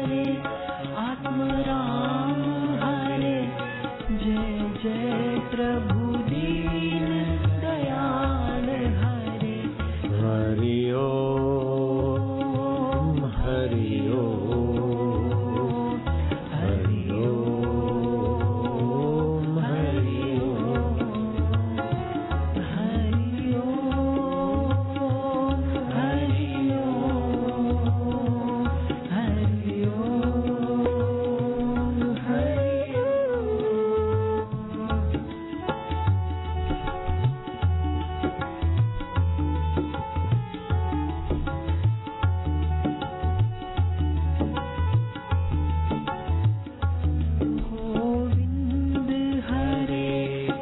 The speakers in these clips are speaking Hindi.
हरे, आत्म राम हरे। जय जय प्रभु दीन दयाल हरे। हरि ओम हरि ओम हरि ओम हरि ओम हरि ओम हरि ओम हरि ओम हरि गोविंद हरे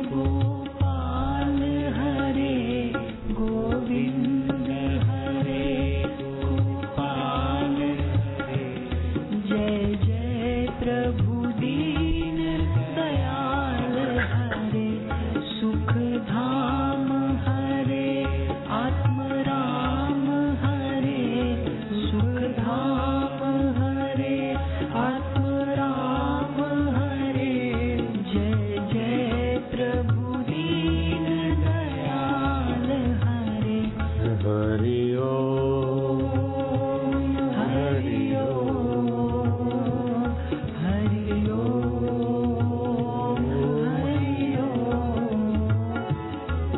गोपाल हरे, गोविंद हरे गोपाल हरे। जय जय प्रभु दीन दयाल हरे, सुख धाम हरे, आत्म राम हरे, सुख धाम हरे, आत्म राम हरे। जय जय प्रभु दीन दयाल हरे। हरि ओम हरि ओम हरि ओम हरि ओम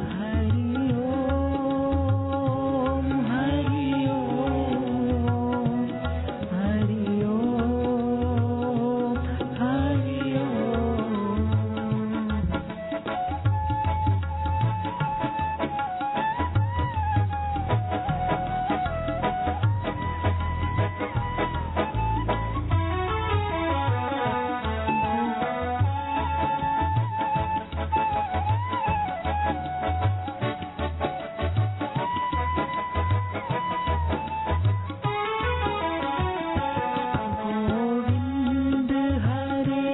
हरि ओम हरि ओम हरि ओम हरि ओम। गोविंद हरे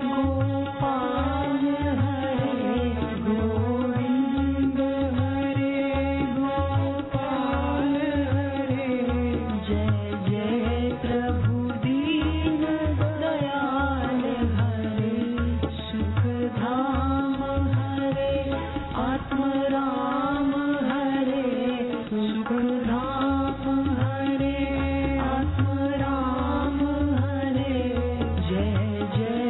गोपाल हरे, गोविंद हरे गोपाल हरे। जय जय प्रभु दीन दयाल हरे, सुख धाम हरे, आत्म राम हरे, सुख धाम हरे, आत्म राम हरे। जय जय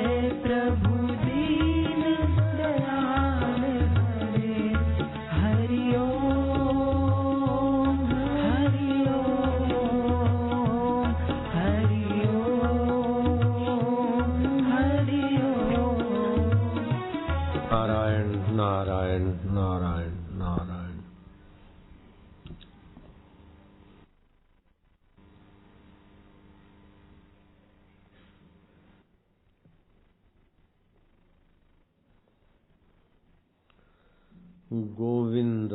प्रभु दीन दयाल हरे। हरि ओम हरि ओम हरि ओम हरि ओम। नारायण नारायण नारायण नारायण। गोविंद,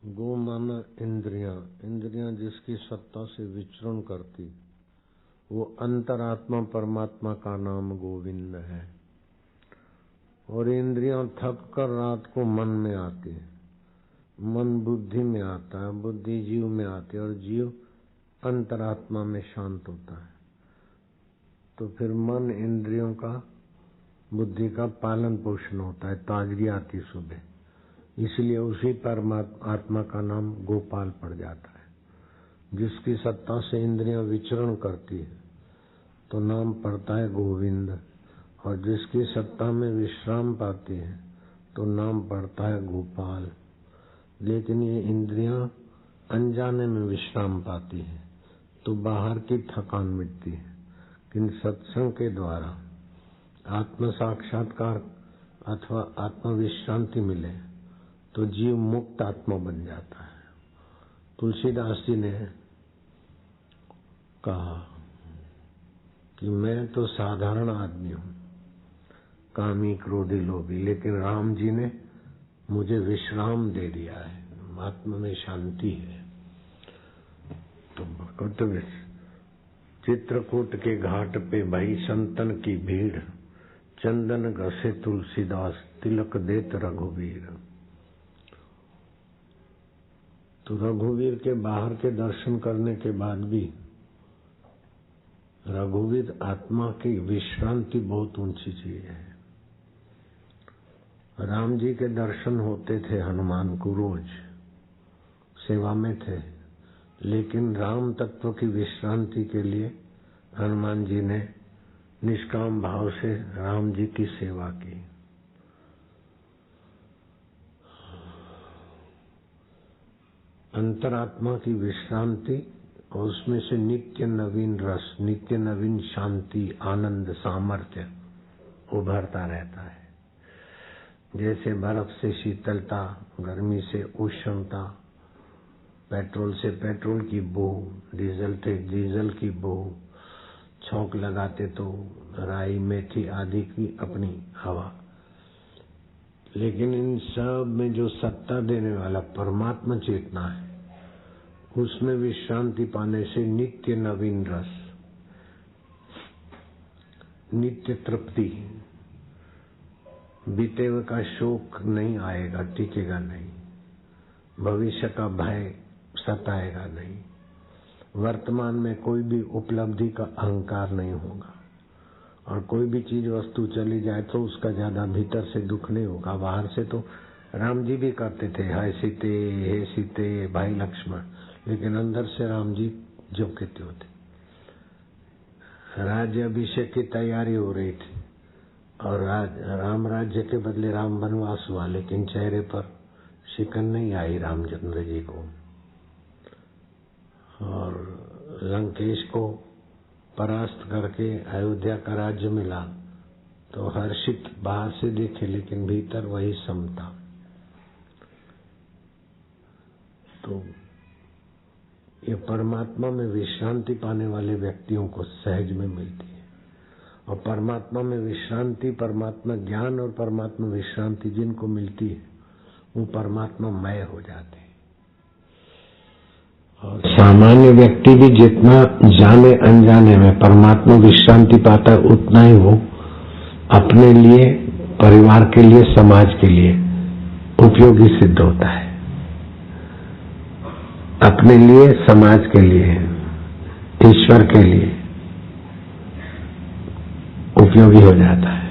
गो माना इंद्रियां, इंद्रियां जिसकी सत्ता से विचरण करती, वो अंतरात्मा परमात्मा का नाम गोविंद है। और इंद्रियां थक कर रात को मन में आती है, मन बुद्धि में आता है, बुद्धि जीव में आती है और जीव अंतरात्मा में शांत होता है। तो फिर मन इंद्रियों का बुद्धि का पालन पोषण होता है, ताजगी आती सुबह। इसलिए उसी परमात्मा आत्मा का नाम गोपाल पड़ जाता है। जिसकी सत्ता से इंद्रियां विचरण करती है तो नाम पड़ता है गोविंद, और जिसकी सत्ता में विश्राम पाती है तो नाम पड़ता है गोपाल। लेकिन ये इंद्रियां अनजाने में विश्राम पाती है तो बाहर की थकान मिटती है। किंतु सत्संग के द्वारा आत्म साक्षात्कार अथवा आत्म विश्रांति मिले तो जीव मुक्त आत्मा बन जाता है। तुलसीदास जी ने कहा कि मैं तो साधारण आदमी हूं, कामी क्रोधी लोभी, लेकिन राम जी ने मुझे विश्राम दे दिया है, आत्मा में शांति है। तो भगवत चित्रकूट के घाट पे भई संतन की भीड़, चंदन घसे तुलसीदास, तिलक देत रघुवीर। तो रघुवीर के बाहर के दर्शन करने के बाद भी रघुवीर आत्मा की विश्रांति बहुत ऊंची चीज है। राम जी के दर्शन होते थे हनुमान को, रोज सेवा में थे, लेकिन राम तत्व की विश्रांति के लिए हनुमान जी ने निष्काम भाव से राम जी की सेवा की। अंतरात्मा की विश्रांति और उसमें से नित्य नवीन रस, नित्य नवीन शांति, आनंद, सामर्थ्य उभरता रहता है। जैसे बर्फ से शीतलता, गर्मी से उष्णता, पेट्रोल से पेट्रोल की बू, डीजल से डीजल की बू, छौंक लगाते तो राई, मेथी आदि की अपनी हवा। लेकिन इन सब में जो सत्ता देने वाला परमात्मा चेतना है, उसमें विश्रांति पाने से नित्य नवीन रस, नित्य तृप्ति, बीते हुए का शोक नहीं आएगा, टिकेगा नहीं, भविष्य का भय सताएगा नहीं, वर्तमान में कोई भी उपलब्धि का अहंकार नहीं होगा, और कोई भी चीज वस्तु चली जाए तो उसका ज्यादा भीतर से दुख नहीं होगा। बाहर से तो राम जी भी करते थे, हाय सीते, हे सीते, भाई लक्ष्मण, लेकिन अंदर से राम जी जो कहते होते। राज्य अभिषेक की तैयारी हो रही थी और राम राज्य के बदले राम वनवास हुआ, लेकिन चेहरे पर शिकन नहीं आई रामचंद्र जी को। और लंकेश को परास्त करके अयोध्या का राज्य मिला तो हर्षित बाहर से देखे, लेकिन भीतर वही समता। तो ये परमात्मा में विश्रांति पाने वाले व्यक्तियों को सहज में मिलती है। और परमात्मा में विश्रांति, परमात्मा ज्ञान और परमात्मा विश्रांति जिनको मिलती है वो परमात्मा मय हो जाते हैं। और सामान्य व्यक्ति भी जितना जाने अनजाने में परमात्मा विश्रांति पाता है, उतना ही वो अपने लिए, परिवार के लिए, समाज के लिए उपयोगी सिद्ध होता है। अपने लिए, समाज के लिए, ईश्वर के लिए उपयोगी हो जाता है।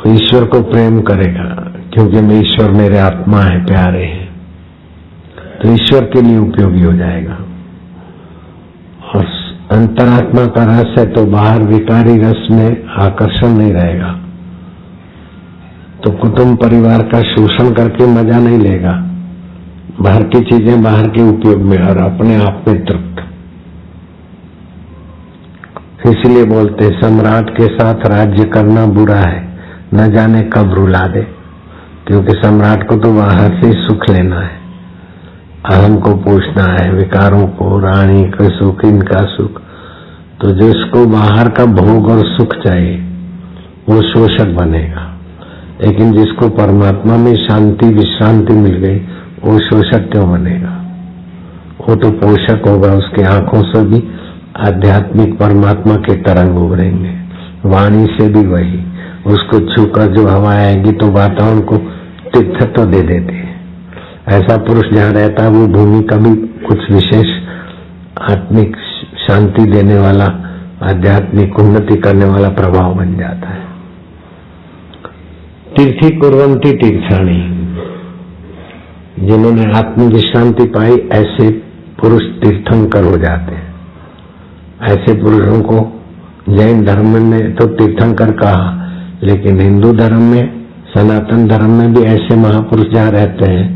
ईश्वर को प्रेम करेगा क्योंकि मैं ईश्वर मेरे आत्मा है, प्यारे हैं, तो ईश्वर के लिए उपयोगी हो जाएगा। और अंतरात्मा का रस है तो बाहर विकारी रस में आकर्षण नहीं रहेगा, तो कुटुंब परिवार का शोषण करके मजा नहीं लेगा, बाहर की चीजें बाहर के उपयोग में और अपने आप में तृप्त। इसलिए बोलते सम्राट के साथ राज्य करना बुरा है, न जाने कब रुला दे, क्योंकि सम्राट को तो बाहर से सुख लेना है, अहम को पूछना है, विकारों को, रानी का सुख, इनका सुख। तो जिसको बाहर का भोग और सुख चाहिए वो शोषक बनेगा, लेकिन जिसको परमात्मा में शांति विश्रांति मिल गई वो शोषक क्यों बनेगा? वो तो पोषक होगा। उसके आंखों से भी आध्यात्मिक परमात्मा के तरंग उभरेंगे, वाणी से भी वही। उसको छूकर जो हवा आएगी तो वातावरण को तीर्थत्व दे देते हैं। ऐसा पुरुष जहाँ रहता है वो भूमि का भी कुछ विशेष आत्मिक शांति देने वाला, आध्यात्मिक उन्नति करने वाला प्रभाव बन जाता है। तीर्थी कुर्वन्ति तीर्थानी, जिन्होंने आत्म विश्रांति पाई ऐसे पुरुष तीर्थंकर हो जाते हैं। ऐसे पुरुषों को जैन धर्म ने तो तीर्थंकर कहा, लेकिन हिंदू धर्म में, सनातन धर्म में भी ऐसे महापुरुष जहाँ रहते हैं,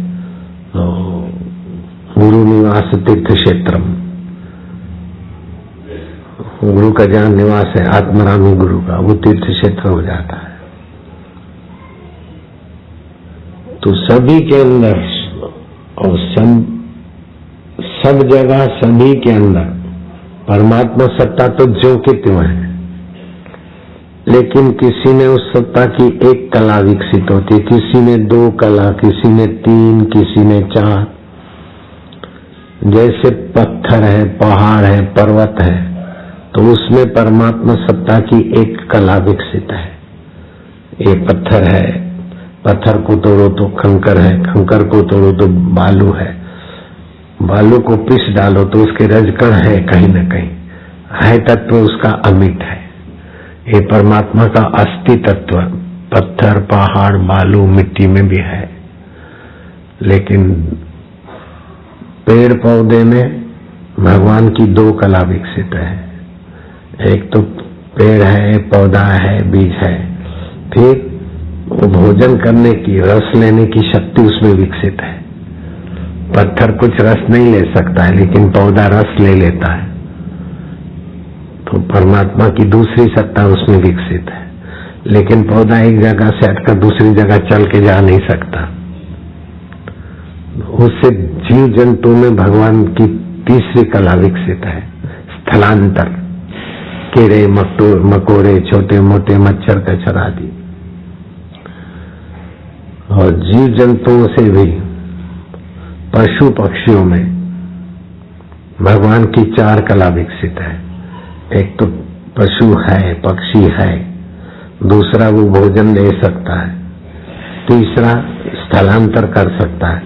गुरु निवास तीर्थ क्षेत्रम, गुरु का जहाँ निवास है, आत्मरामी गुरु का, वो तीर्थ क्षेत्र हो जाता है। तो सभी के अंदर और सब जगह सभी के अंदर परमात्मा सत्ता तो ज्यों की त्यों है, लेकिन किसी ने उस सत्ता की एक कला विकसित होती है, किसी ने 2 कला, किसी ने 3, किसी ने 4। जैसे पत्थर है, पहाड़ है, पर्वत है, तो उसमें परमात्मा सत्ता की एक कला विकसित है। ये पत्थर है, पत्थर को तोड़ो तो कंकर है, कंकर को तोड़ो तो बालू है, बालू को पीस डालो तो उसके रजकण है कहीं न कहीं, है तत्व उसका अमिट है। ये परमात्मा का अस्थि तत्व पत्थर, पहाड़, बालू, मिट्टी में भी है। लेकिन पेड़ पौधे में भगवान की दो कला विकसित है। एक तो पेड़ है, पौधा है, बीज है, फिर वो भोजन करने की, रस लेने की शक्ति उसमें विकसित है। पत्थर कुछ रस नहीं ले सकता है, लेकिन पौधा रस ले लेता है। तो परमात्मा की दूसरी सत्ता उसमें विकसित है। लेकिन पौधा एक जगह से हटकर दूसरी जगह चल के जा नहीं सकता। उससे जीव जंतु में भगवान की तीसरी कला विकसित है, स्थलांतर। कीड़े मकोड़े, छोटे मोटे मच्छर, कचरा आदि। और जीव जंतुओं से भी पशु पक्षियों में भगवान की चार कला विकसित है। एक तो पशु है, पक्षी है, दूसरा वो भोजन ले सकता है, तीसरा स्थलांतर कर सकता है,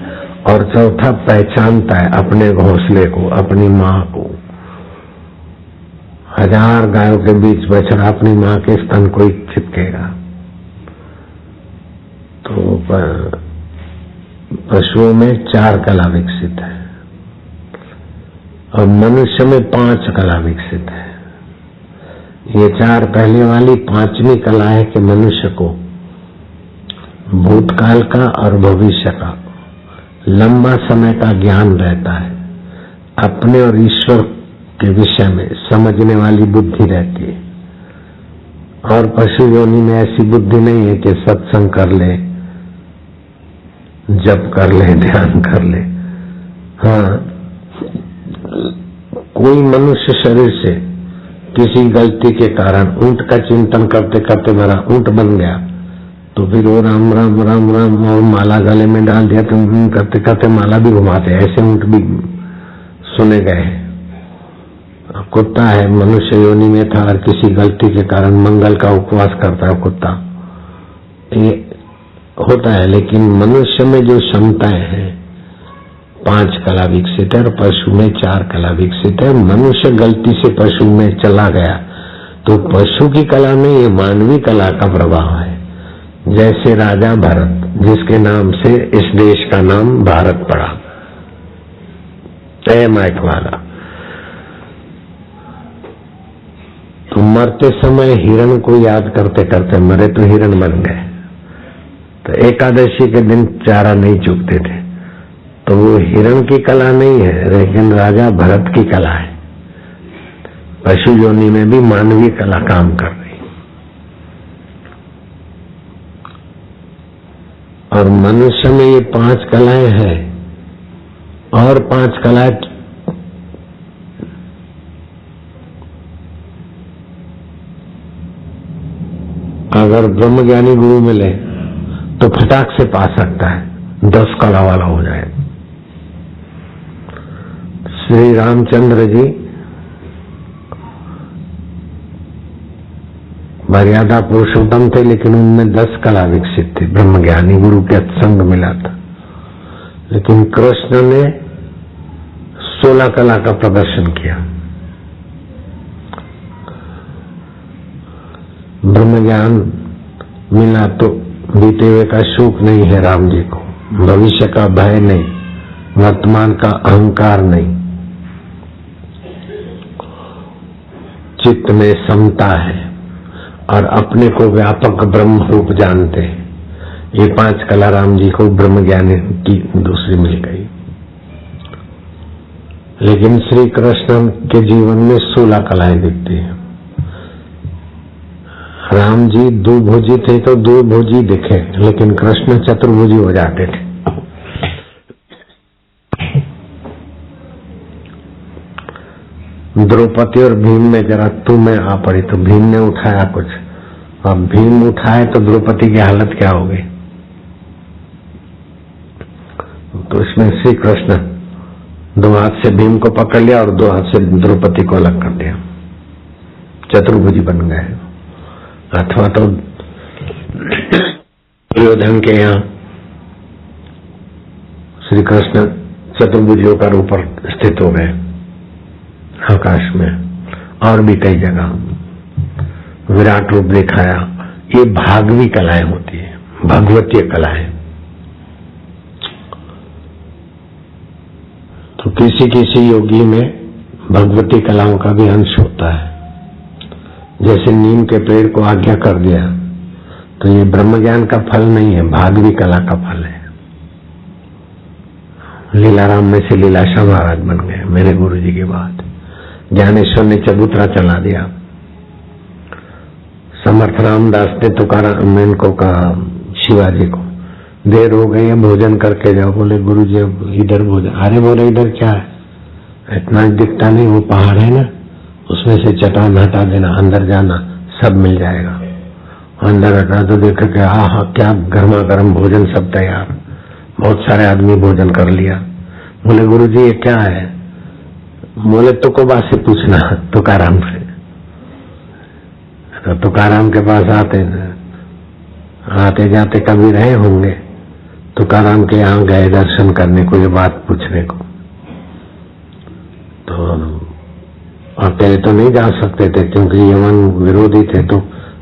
और चौथा पहचानता है अपने घोंसले को, अपनी माँ को। 1000 गायों के बीच बछड़ा अपनी माँ के स्तन को ही चिपकेगा। तो पशुओं में 4 कला विकसित है और मनुष्य में 5 कला विकसित है। ये 4 पहले वाली, 5वीं कला है कि मनुष्य को भूतकाल का और भविष्य का लंबा समय का ज्ञान रहता है। अपने और ईश्वर के विषय में समझने वाली बुद्धि रहती है। और पशु योनि में ऐसी बुद्धि नहीं है कि सत्संग कर ले, जप कर ले, ध्यान कर ले। हाँ, कोई मनुष्य शरीर से किसी गलती के कारण ऊंट का चिंतन करते करते मेरा ऊंट बन गया, तो फिर वो राम राम राम राम और माला गले में डाल दिया, तो करते करते माला भी घुमाते। ऐसे ऊंट भी सुने गए हैं। कुत्ता है, मनुष्य योनि में था और किसी गलती के कारण मंगल का उपवास करता है कुत्ता, ये होता है। लेकिन मनुष्य में जो क्षमताएं हैं 5 कला विकसित है और पशु में 4 कला विकसित है। मनुष्य गलती से पशु में चला गया तो पशु की कला में ये मानवीय कला का प्रभाव है। जैसे राजा भरत, जिसके नाम से इस देश का नाम भारत पड़ा, माइक वाला, तो मरते समय हिरण को याद करते करते मरे तो हिरण बन गए। तो एकादशी के दिन चारा नहीं चुगते थे, तो वो हिरण की कला नहीं है, लेकिन राजा भरत की कला है। पशु योनि में भी मानवीय कला काम कर रही। और मनुष्य में ये 5 कलाएं हैं और 5 कलाएं अगर ब्रह्मज्ञानी गुरु मिले तो फटाक से पा सकता है, 10 कला वाला हो जाए। श्री रामचंद्र जी मर्यादा पुरुषोत्तम थे, लेकिन उनमें 10 कला विकसित थी। ब्रह्मज्ञानी गुरु के संग मिला था। लेकिन कृष्ण ने 16 कला का प्रदर्शन किया। ब्रह्मज्ञान मिला तो बीते हुए का शोक नहीं है राम जी को, भविष्य का भय नहीं, वर्तमान का अहंकार नहीं, चित्त में समता है और अपने को व्यापक ब्रह्म रूप जानते हैं। ये 5 कला राम जी को ब्रह्मज्ञानी की दूसरी मिल गई। लेकिन श्री कृष्ण के जीवन में 16 कलाएं दिखती हैं। राम जी द्विभुजी थे तो द्विभुजी दिखे, लेकिन कृष्ण चतुर्भुजी हो जाते थे। द्रौपदी और भीम में जरा तू में आ पड़ी तो भीम ने उठाया कुछ, अब भीम उठाए तो द्रौपदी की हालत क्या हो गई। तो इसमें श्री कृष्ण 2 हाथ से भीम को पकड़ लिया और 2 हाथ से द्रौपदी को अलग कर दिया, चतुर्भुजी बन गए। अथवा तो दुर्योधन के यहाँ श्री कृष्ण चतुर्भुज होकर ऊपर स्थित हो गए आकाश में, और भी कई जगह विराट रूप दिखाया। ये भागवी कलाएं होती है, भगवतीय कलाएं। तो किसी किसी योगी में भगवती कलाओं का भी अंश होता है। जैसे नीम के पेड़ को आज्ञा कर दिया तो ये ब्रह्म ज्ञान का फल नहीं है, भागवी कला का फल है। लीलाराम में से लीलाशाह महाराज बन गए मेरे गुरु जी की बात। ज्ञानेश्वर ने चबूतरा चला दिया। समर्थ रामदास ने तुकाराम इनको कहा, शिवाजी को, देर हो गई है, भोजन करके जाओ। बोले गुरु जी अब इधर भोजन। अरे बोले इधर क्या है, इतना दिखता नहीं, वो पहाड़ है ना, उसमें से चट्टान हटा देना, अंदर जाना, सब मिल जाएगा। अंदर हटा तो देखा कि हाँ क्या गर्मा गर्म भोजन, सब तैयार। बहुत सारे आदमी भोजन कर लिया। बोले गुरु जी ये क्या है? बोले तुकोबा से पूछना, तुकाराम से। तो तुकाराम के पास आते जाते कभी रहे होंगे, तुकाराम के यहाँ गए दर्शन करने को, ये बात पूछने को। तो अकेले तो नहीं जा सकते थे क्योंकि यमन विरोधी थे, तो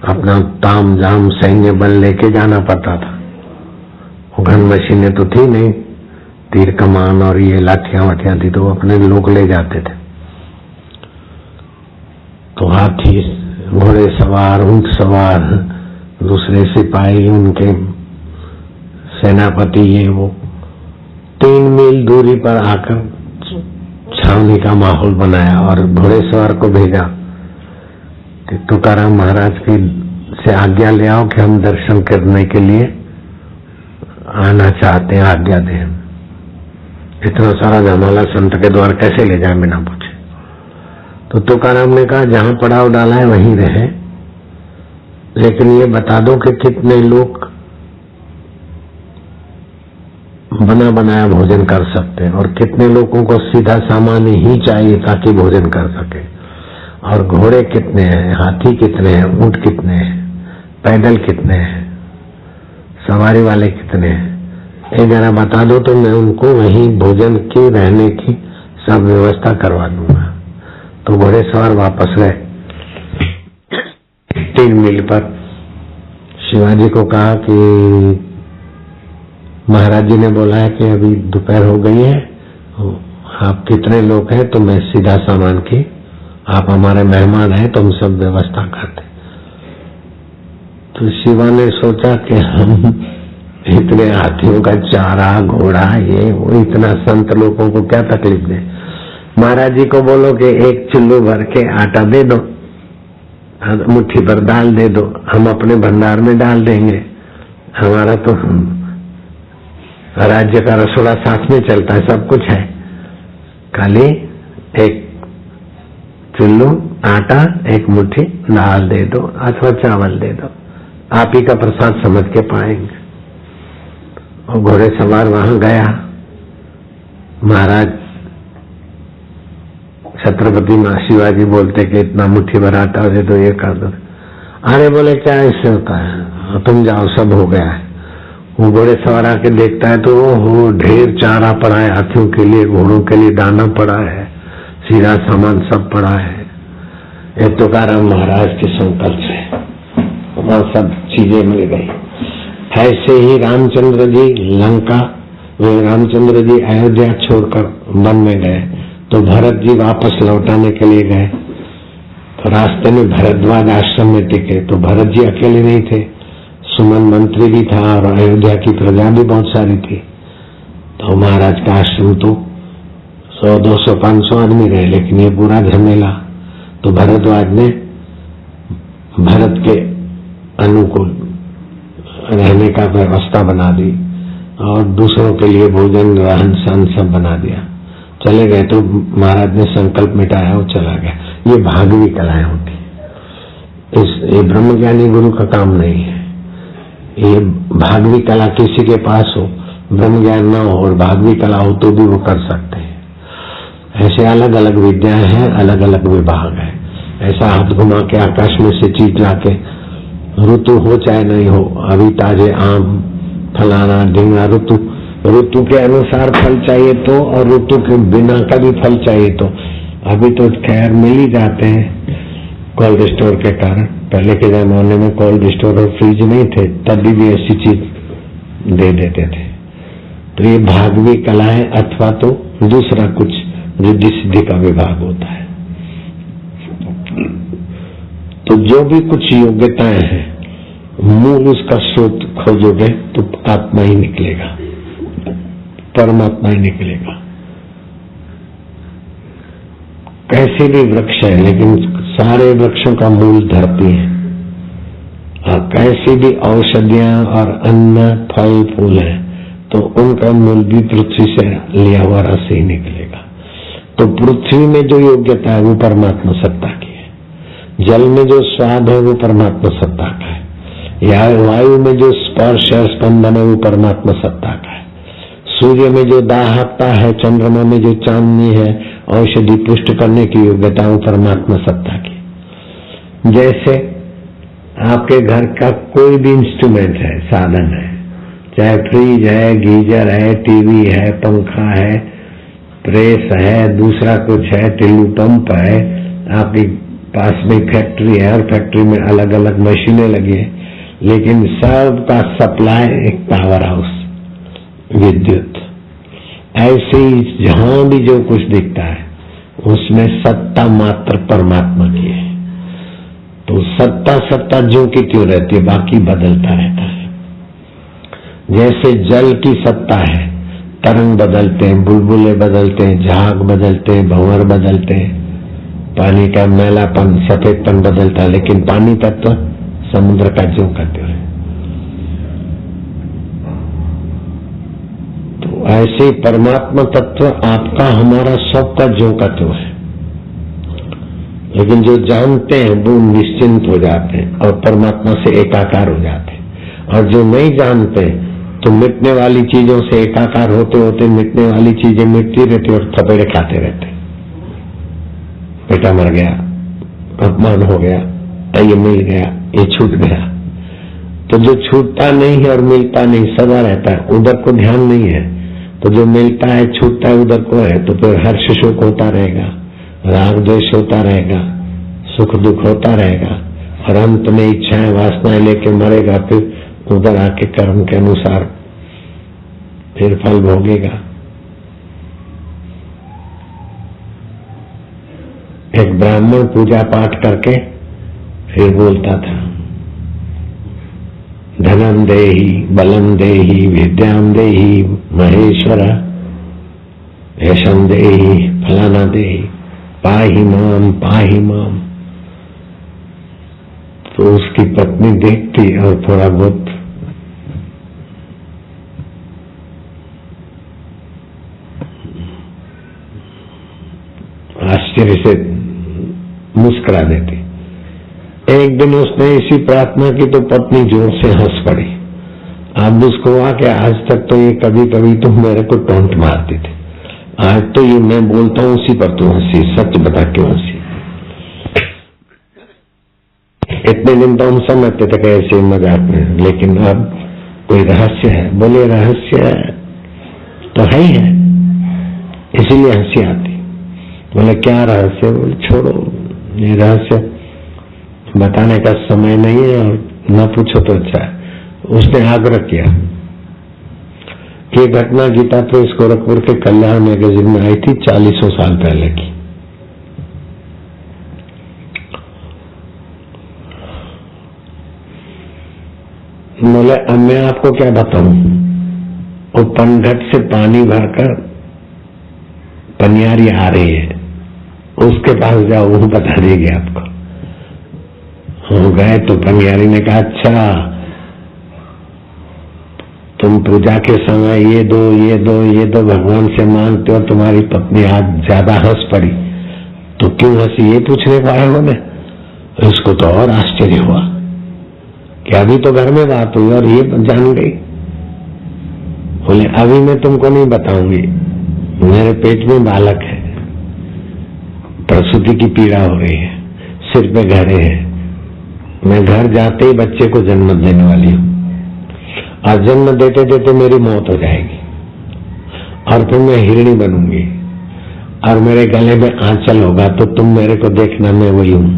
अपना ताम जाम सैन्य बल लेके जाना पड़ता था। गन मशीनें तो थी नहीं, तीर कमान और ये लाठियां वाठियां थी, तो वो अपने लोग ले जाते थे। तो हाथी, घोड़े सवार, ऊंट सवार, दूसरे सिपाही, उनके सेनापति, ये वो 3 मील दूरी पर आकर छावनी का माहौल बनाया और घोड़े सवार को भेजा कि तुकाराम महाराज की से आज्ञा ले आओ कि हम दर्शन करने के लिए आना चाहते हैं, आज्ञा दें। इतना सारा जमाला संत के द्वार कैसे ले जाए बिना पूछे? तो तुकाराम ने कहा जहां पड़ाव डाला है वहीं रहे, लेकिन ये बता दो कि कितने लोग बना बनाया भोजन कर सकते हैं और कितने लोगों को सीधा सामान ही चाहिए ताकि भोजन कर सके, और घोड़े कितने हैं, हाथी कितने हैं, ऊंट कितने हैं, पैदल कितने हैं, सवारी वाले कितने हैं, ये जरा बता दो तो मैं उनको वहीं भोजन की, रहने की सब व्यवस्था करवा दूंगा। तो घोड़े सवार वापस गए। 3 मील पर शिवाजी को कहा कि महाराज जी ने बोला है कि अभी दोपहर हो गई है, आप कितने लोग हैं? तो मैं सीधा सामान की, आप हमारे मेहमान हैं तो हम सब व्यवस्था करते। तो शिवा ने सोचा कि हम इतने हाथियों का चारा, घोड़ा, ये वो, इतना संत लोगों को क्या तकलीफ दे। महाराज जी को बोलो कि 1 चुल्लू भर के आटा दे दो, मुट्ठी भर दाल दे दो, हम अपने भंडार में डाल देंगे। हमारा तो राज्य का रसोड़ा साथ में चलता है, सब कुछ है, खाली 1 चुल्लू आटा, 1 मुट्ठी दाल दे दो अथवा चावल दे दो, आप ही का प्रसाद समझ के पाएंगे। और घोड़े सवार वहां गया। महाराज छत्रपति शिवाजी बोलते कि इतना मुट्ठी भर आटा दे दो, ये कर दो। अरे बोले क्या इससे होता है, तुम जाओ सब हो गया है। वो घोड़े सवार आके देखता है तो वो ढेर चारा पड़ा है, हाथियों के लिए, घोड़ों के लिए दाना पड़ा है, सीधा सामान सब पड़ा है। ये तुकाराम महाराज के संकल्प से वहां सब चीजें मिल गई। ऐसे ही रामचंद्र जी लंका, रामचंद्र जी अयोध्या छोड़कर वन में गए तो भरत जी वापस लौटाने के लिए गए। तो रास्ते में भरद्वाज आश्रम में टिके। तो भरत जी अकेले नहीं थे, सुमन मंत्री भी था और अयोध्या की प्रजा भी बहुत सारी थी। तो महाराज का आश्रम तो 100, 200, 500 आदमी रहे, लेकिन ये पूरा झमेला। तो भरद्वाज ने भरत के अनुकूल रहने का व्यवस्था बना दी और दूसरों के लिए भोजन, रहन सहन सब बना दिया। चले गए तो महाराज ने संकल्प मिटाया, वो चला गया। ये भागवी कलाएं होती, ये ब्रह्मज्ञानी गुरु का काम नहीं है। ये भागवी कला किसी के पास हो, ब्रह्म ज्ञान न हो और भागवी कला हो तो भी वो कर सकते हैं। ऐसे अलग अलग विद्याएं हैं, अलग अलग विभाग है। ऐसा हाथ घुमा के आकाश में से चीज लाके, ऋतु हो चाहे नहीं हो, अभी ताजे आम, फलाना ढींगना ऋतु ऋतु के अनुसार फल चाहिए तो, और ऋतु के बिना का भी फल चाहिए तो। अभी तो खैर मिल ही जाते हैं कोल्ड स्टोर के कारण। पहले के जमाने में कोल्ड स्टोर और फ्रिज नहीं थे, तभी भी ऐसी चीज दे देते थे। तो ये भागवी कला है, अथवा तो दूसरा कुछ रिद्धि सिद्धि का विभाग होता है। तो जो भी कुछ योग्यताएं हैं, मूल उसका स्रोत खोजोगे तो आत्मा ही निकलेगा, परमात्मा ही निकलेगा। कैसे भी वृक्ष है, लेकिन सारे वृक्षों का मूल धरती है। और कैसी भी औषधियां और अन्न फल फूल है, तो उनका मूल भी पृथ्वी से लिया हुआ रस ही निकलेगा। तो पृथ्वी में जो योग्यता है वो परमात्मा सत्ता की है। जल में जो स्वाद है वो परमात्मा सत्ता का है। या वायु में जो स्पर्श है, स्पंदन है, वो परमात्मा सत्ता का है। सूर्य में जो दाहकता है, चंद्रमा में जो चांदनी है, औषधि पुष्ट करने की योग्यता वो परमात्मा सत्ता की। जैसे आपके घर का कोई भी इंस्ट्रूमेंट है, साधन है, चाहे फ्रिज है, गीजर है, टीवी है, पंखा है, प्रेस है, दूसरा कुछ है, टिल्लू पंप है, आपके पास में फैक्ट्री है और फैक्ट्री में अलग अलग मशीनें लगी है, लेकिन सबका सप्लाई एक पावर हाउस, विद्युत। ऐसे ही जहां भी जो कुछ दिखता है उसमें सत्ता मात्र परमात्मा की है। तो सत्ता सत्ता जो की त्यों रहती है, बाकी बदलता रहता है। जैसे जल की सत्ता है, तरंग बदलते हैं, बुलबुले बदलते हैं, झाग बदलते हैं, भंवर बदलते हैं, पानी का मैलापन सफेदपन बदलता है, लेकिन पानी तत्व समुद्र का ज्यों का त्यों है। तो ऐसे ही परमात्मा तत्व आपका हमारा सबका ज्यों का त्यों है। लेकिन जो जानते हैं वो निश्चिंत हो जाते हैं और परमात्मा से एकाकार हो जाते हैं, और जो नहीं जानते तो मिटने वाली चीजों से एकाकार होते होते मिटने वाली चीजें मिटती रहती और थपेड़े खाते रहते। बेटा मर गया, अपमान हो गया, ये मिल गया, ये छूट गया। तो जो छूटता नहीं है और मिलता नहीं, सदा रहता है, उधर को ध्यान नहीं है। तो जो मिलता है छूटता है उधर को है, तो फिर हर्ष शोक होता रहेगा, राग द्वेष होता रहेगा, सुख दुख होता रहेगा, और अंत में इच्छाएं वासनाएं लेके मरेगा, फिर उधर आके कर्म के अनुसार फिर फल भोगेगा। एक ब्राह्मण पूजा पाठ करके फिर बोलता था, धनम देहि बलम देहि विद्याम देहि महेश्वर, यशम देहि फलाना देहि पाहि माम पाहि माम। तो उसकी पत्नी देखती और थोड़ा बहुत आश्चर्य से मुस्कुरा देती। एक दिन उसने इसी प्रार्थना की तो पत्नी जोर से हंस पड़ी। अब उसको हुआ कि आज तक तो ये कभी कभी तुम मेरे को टोंट मारती थी, आज तो ये मैं बोलता हूं उसी पर तू हंसी, सच बता क्यों हंसी। इतने दिन तो हम समझते थे कि ऐसे मजाक में, लेकिन अब कोई रहस्य है। बोले रहस्य तो है ही है, इसीलिए हंसी आती। बोले क्या रहस्य? बोले छोड़ो, ये रहस्य बताने का समय नहीं है और न पूछो तो अच्छा है। उसने आग्रह किया। ये घटना गीता प्रेस गोरखपुर के कल्याण मैगजीन में आई थी 40 साल पहले की। बोले अब मैं आपको क्या बताऊं, वो पनघट से पानी भरकर पनियारी आ रही है, उसके पास जाओ, वो बता देगी आपको। हो गए तो पनियारी ने कहा अच्छा तुम पूजा के समय ये दो ये दो ये दो भगवान से मांगते हो, तुम्हारी पत्नी आज ज्यादा हंस पड़ी, तो क्यों हंसी ये पूछने को आए हो ने। इसको तो और आश्चर्य हुआ कि अभी तो घर में बात हुई और ये जान गई। बोले अभी मैं तुमको नहीं बताऊंगी, मेरे पेट में बालक है, प्रसूति की पीड़ा हो रही है, सिर पे घड़े हैं, मैं घर जाते ही बच्चे को जन्म देने वाली हूं और जन्म देते देते मेरी मौत हो जाएगी। और फिर मैं हिरणी बनूंगी और मेरे गले में आंचल होगा तो तुम मेरे को देखना मैं वही हूं।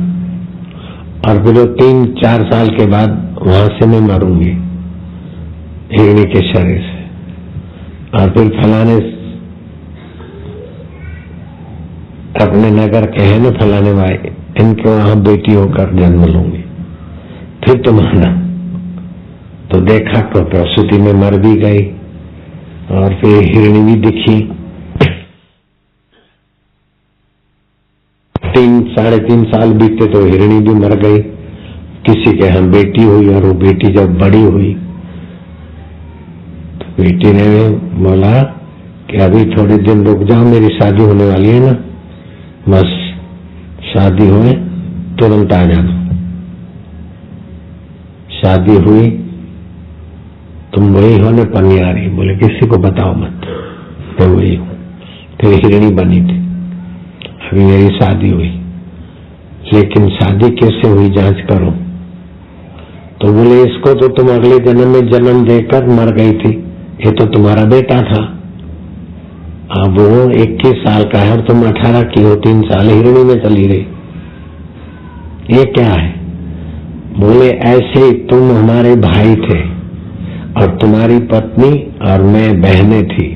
और फिर 3-4 साल के बाद वहां से मैं मरूंगी हिरणी के शरीर से। और फिर फलाने अपने नगर के हैं ना फलाने भाई, इनके वहां बेटी होकर जन्म लूंगी। फिर तुम आना। तो देखा तो प्रसूति में मर भी गई और फिर हिरणी भी दिखी। 3-3.5 साल बीते तो हिरणी भी मर गई। किसी के यहाँ बेटी हुई और वो बेटी जब बड़ी हुई तो बेटी ने बोला कि अभी थोड़े दिन रुक जाओ, मेरी शादी होने वाली है ना, बस शादी हुए तुरंत आ जाना। शादी हुई, तुम वही हो ना पनियारी? बोले किसी को बताओ मत, मैं वही हूं। फिर हिरणी बनी थी। अभी मेरी शादी हुई, लेकिन शादी कैसे हुई जांच करो। तो बोले इसको तो तुम अगले जन्म में जन्म देकर मर गई थी, ये तो तुम्हारा बेटा था। अब वो 21 साल का है और तुम 18 की हो, 3 साल हिरणी में चली गई। ये क्या है? बोले ऐसे ही तुम हमारे भाई थे और तुम्हारी पत्नी और मैं बहनें थी,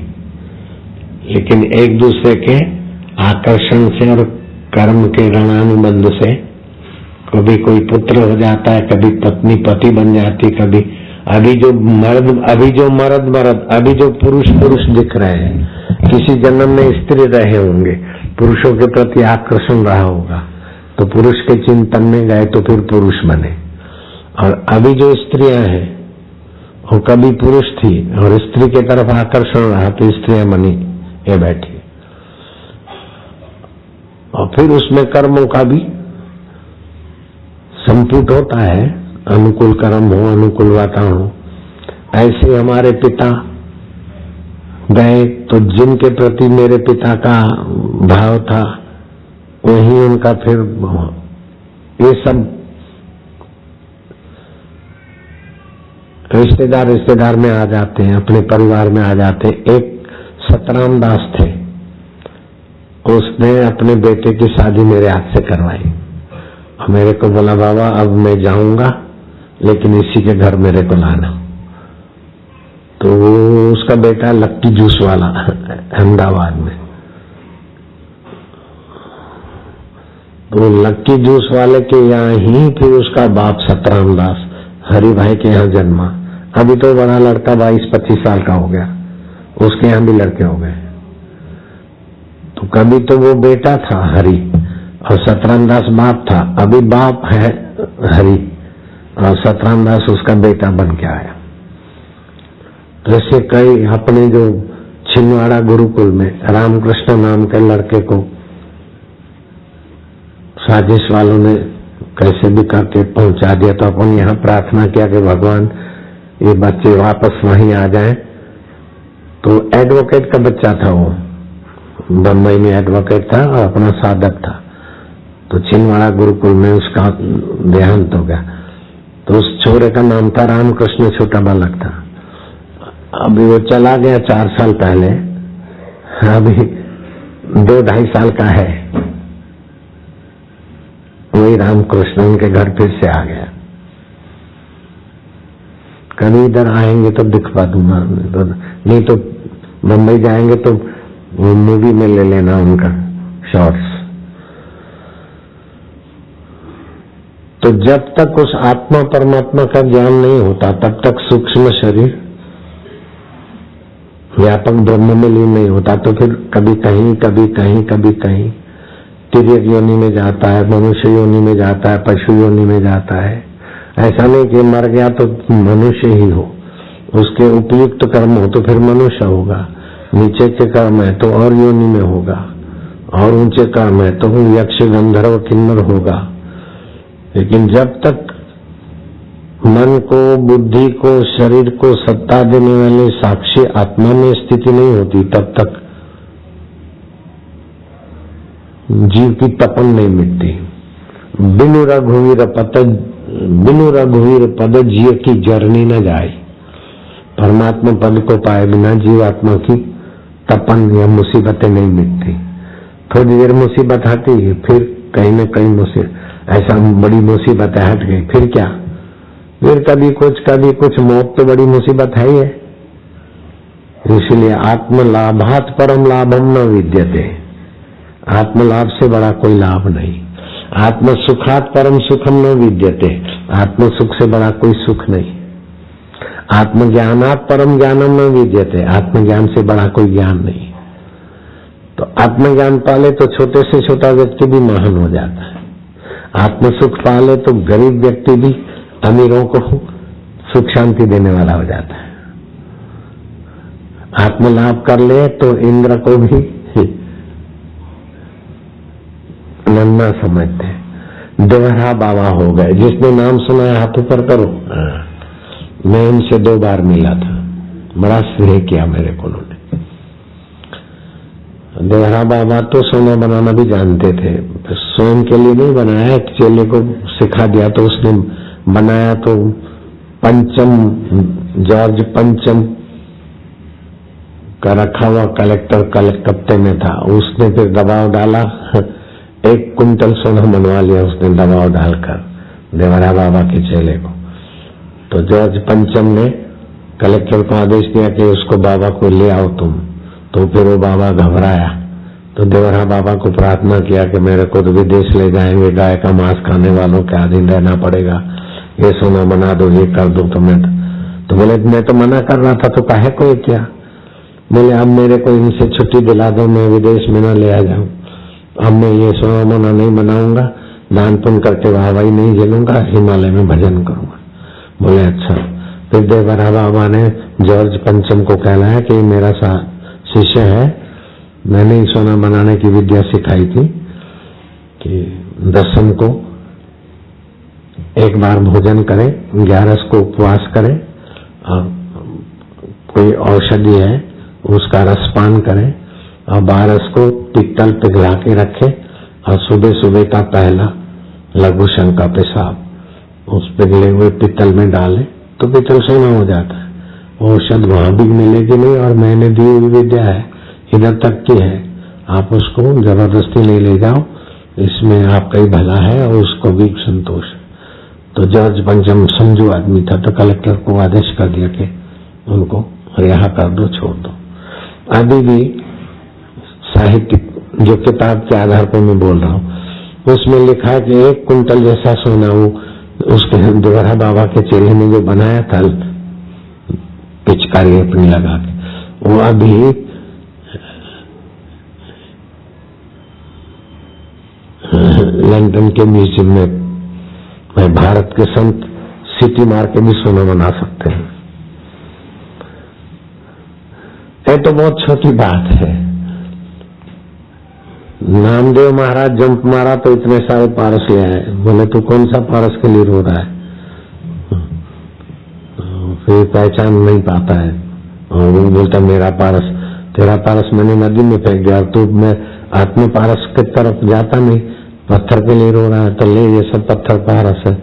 लेकिन एक दूसरे के आकर्षण से और कर्म के ऋणानुबंध से कभी कोई पुत्र हो जाता है, कभी पत्नी पति बन जाती, कभी अभी जो पुरुष दिख रहे हैं, किसी जन्म में स्त्री रहे होंगे, पुरुषों के प्रति आकर्षण रहा होगा तो पुरुष के चिंतन में गए तो फिर पुरुष बने। और अभी जो स्त्रियां हैं वो कभी पुरुष थी और स्त्री के तरफ आकर्षण रहा तो स्त्रियां बनी, ये बैठी। और फिर उसमें कर्मों का भी संपुट होता है, अनुकूल कर्म हो, अनुकूल वातावरण हो। ऐसे हमारे पिता गए तो जिनके प्रति मेरे पिता का भाव था वही उनका फिर ये सब रिश्तेदार में आ जाते हैं, अपने परिवार में आ जाते हैं। एक सतराम दास थे, उसने अपने बेटे की शादी मेरे हाथ से करवाई। मेरे को बोला बाबा अब मैं जाऊंगा लेकिन इसी के घर मेरे को लाना। तो उसका बेटा लक्की जूस वाला अहमदाबाद में, तो लक्की जूस वाले के यहाँ ही फिर उसका बाप सतराम दास हरि भाई के यहाँ जन्मा। अभी तो बड़ा लड़का 22-25 साल का हो गया, उसके यहाँ भी लड़के हो गए। तो कभी तो वो बेटा था हरि और सतराम दास बाप था, अभी बाप है हरि और सतराम दास उसका बेटा बन के आया। जैसे कई अपने जो छिंदवाड़ा गुरुकुल में रामकृष्ण नाम के लड़के को साजिश वालों ने कैसे भी करके पहुंचा दिया, तो अपन यहाँ प्रार्थना किया कि भगवान ये बच्चे वापस वहीं आ जाएं। तो एडवोकेट का बच्चा था, वो बम्बई में एडवोकेट था और अपना साधक था। तो छिंदवाड़ा गुरुकुल में उसका देहांत हो गया। तो उस छोरे का नाम था रामकृष्ण, छोटा बालक था। अभी वो चला गया 4 साल पहले, अभी 2-2.5 साल का है। वही रामकृष्ण उनके घर फिर से आ गया। कभी इधर आएंगे तो दिखवा दूंगा, नहीं तो बम्बई जाएंगे तो मूवी में ले लेना उनका शॉर्ट्स। तो जब तक उस आत्मा परमात्मा का ज्ञान नहीं होता तब तक सूक्ष्म शरीर व्यापक ब्रह्म में लीन नहीं होता। तो फिर कभी कहीं कभी कहीं कभी कहीं तिर्यक योनि में जाता है, मनुष्य योनि में जाता है, पशु योनि में जाता है। ऐसा नहीं कि मर गया तो मनुष्य ही हो, उसके उपयुक्त कर्म हो तो फिर मनुष्य होगा, नीचे के कर्म है तो और योनि में होगा, और ऊंचे कर्म है तो यक्ष गंधर्व किन्नर होगा। लेकिन जब तक मन को, बुद्धि को, शरीर को सत्ता देने वाले साक्षी आत्मा में स्थिति नहीं होती तब तक जीव की तपन नहीं मिटती। बिनु रघुवीर पद जीव की जरनी न जाए। परमात्मा पद को पाए बिना जीव आत्मा की तपन या मुसीबतें नहीं मिटती। थोड़ी देर मुसीबत आती है, फिर कहीं न कहीं मुसीबत, ऐसा बड़ी मुसीबत हट गई, फिर क्या, फिर कभी कुछ, मौत तो बड़ी मुसीबत है ही है। इसलिए आत्मलाभात परम लाभम न विद्यते, आत्मलाभ से बड़ा कोई लाभ नहीं। आत्म सुखात परम सुखम न विद्यते, आत्म सुख से बड़ा कोई सुख नहीं। आत्मज्ञानात परम ज्ञानम न विद्यते, आत्मज्ञान से बड़ा कोई ज्ञान नहीं। तो आत्मज्ञान पाले तो छोटे से छोटा व्यक्ति भी महान हो जाता है। आत्म सुख पाले तो गरीब व्यक्ति भी अमीरों को सुख शांति देने वाला हो जाता है। आत्मलाभ कर ले तो इंद्र को भी नन्ना समझते हैं। देवरा बाबा हो गए, जिसने नाम सुना है हाथ ऊपर करो। मैं इनसे 2 बार मिला था, बड़ा स्नेह किया मेरे को उन्होंने। देवरा बाबा तो सोना बनाना भी जानते थे, स्वयं के लिए नहीं बनाया, चेले को सिखा दिया तो उसने बनाया। तो पंचम, जॉर्ज पंचम का रखा हुआ कलेक्टर कलकत्ते में था, उसने फिर दबाव डाला, 1 कुंटल सोना बनवा लिया उसने दबाव डालकर देवरा बाबा के चेले को। तो जॉर्ज पंचम ने कलेक्टर को आदेश दिया कि उसको बाबा को ले आओ तुम। तो फिर वो बाबा घबराया, तो देवरा बाबा को प्रार्थना किया कि मेरे को तो विदेश ले जाएंगे, गाय का मांस खाने वालों के अधीन रहना पड़ेगा, ये सोना बना दो, ये कर दो। तो बोले मैं तो मना कर रहा था, तो काहे को क्या? बोले अब मेरे को इनसे छुट्टी दिला दो, मैं विदेश में न ले आ जाऊं। अब मैं ये सोना मोना नहीं बनाऊंगा, दान पुण्य करके वाहवाही नहीं झेलूंगा, हिमालय में भजन करूंगा। बोले अच्छा। फिर देवरा बाबा ने जॉर्ज पंचम को कहलाया कि मेरा शिष्य है, मैंने ही सोना बनाने की विद्या सिखाई थी कि 10 को 1 बार भोजन करे, 11 को उपवास करे, और कोई औषधि है उसका रसपान करे, और 12 को पित्तल पिघला के रखे, और सुबह सुबह का पहला लघु शंका पेशाब उस पिघले हुए पित्तल में डाले तो पित्तल सोना हो जाता है। औषध वहां भी मिलेगी नहीं, और मैंने दी हुई विद्या है, इधर तक की है, आप उसको जबरदस्ती नहीं ले जाओ, इसमें आपका ही भला है और उसको भी संतोष। तो जॉर्ज पंचम समझू आदमी था, तो कलेक्टर को आदेश कर दिया कि उनको रिहा कर दो, छोड़ दो। अभी भी साहित्य जो किताब के आधार पर मैं बोल रहा हूँ, उसमें लिखा है कि 1 कुंटल जैसा सोना वो उसके देवरा बाबा के चेले ने जो बनाया था पिचकारी अपनी लगा के, वो अभी लंदन के म्यूजियम में भारत के संत सिटी मार के भी सोना बना सकते हैं। ये तो बहुत छोटी बात है। नामदेव महाराज जंप मारा तो इतने सारे पारस ले आए। बोले तू कौन सा पारस के लिए रो रहा है? फिर पहचान नहीं पाता है और वो बोलता मेरा पारस, तेरा पारस मैंने नदी में फेंक दिया, तू मैं आत्म पारस की तरफ जाता नहीं, पत्थर के लिए रो रहा है। तो ले ये सब पत्थर पारस है।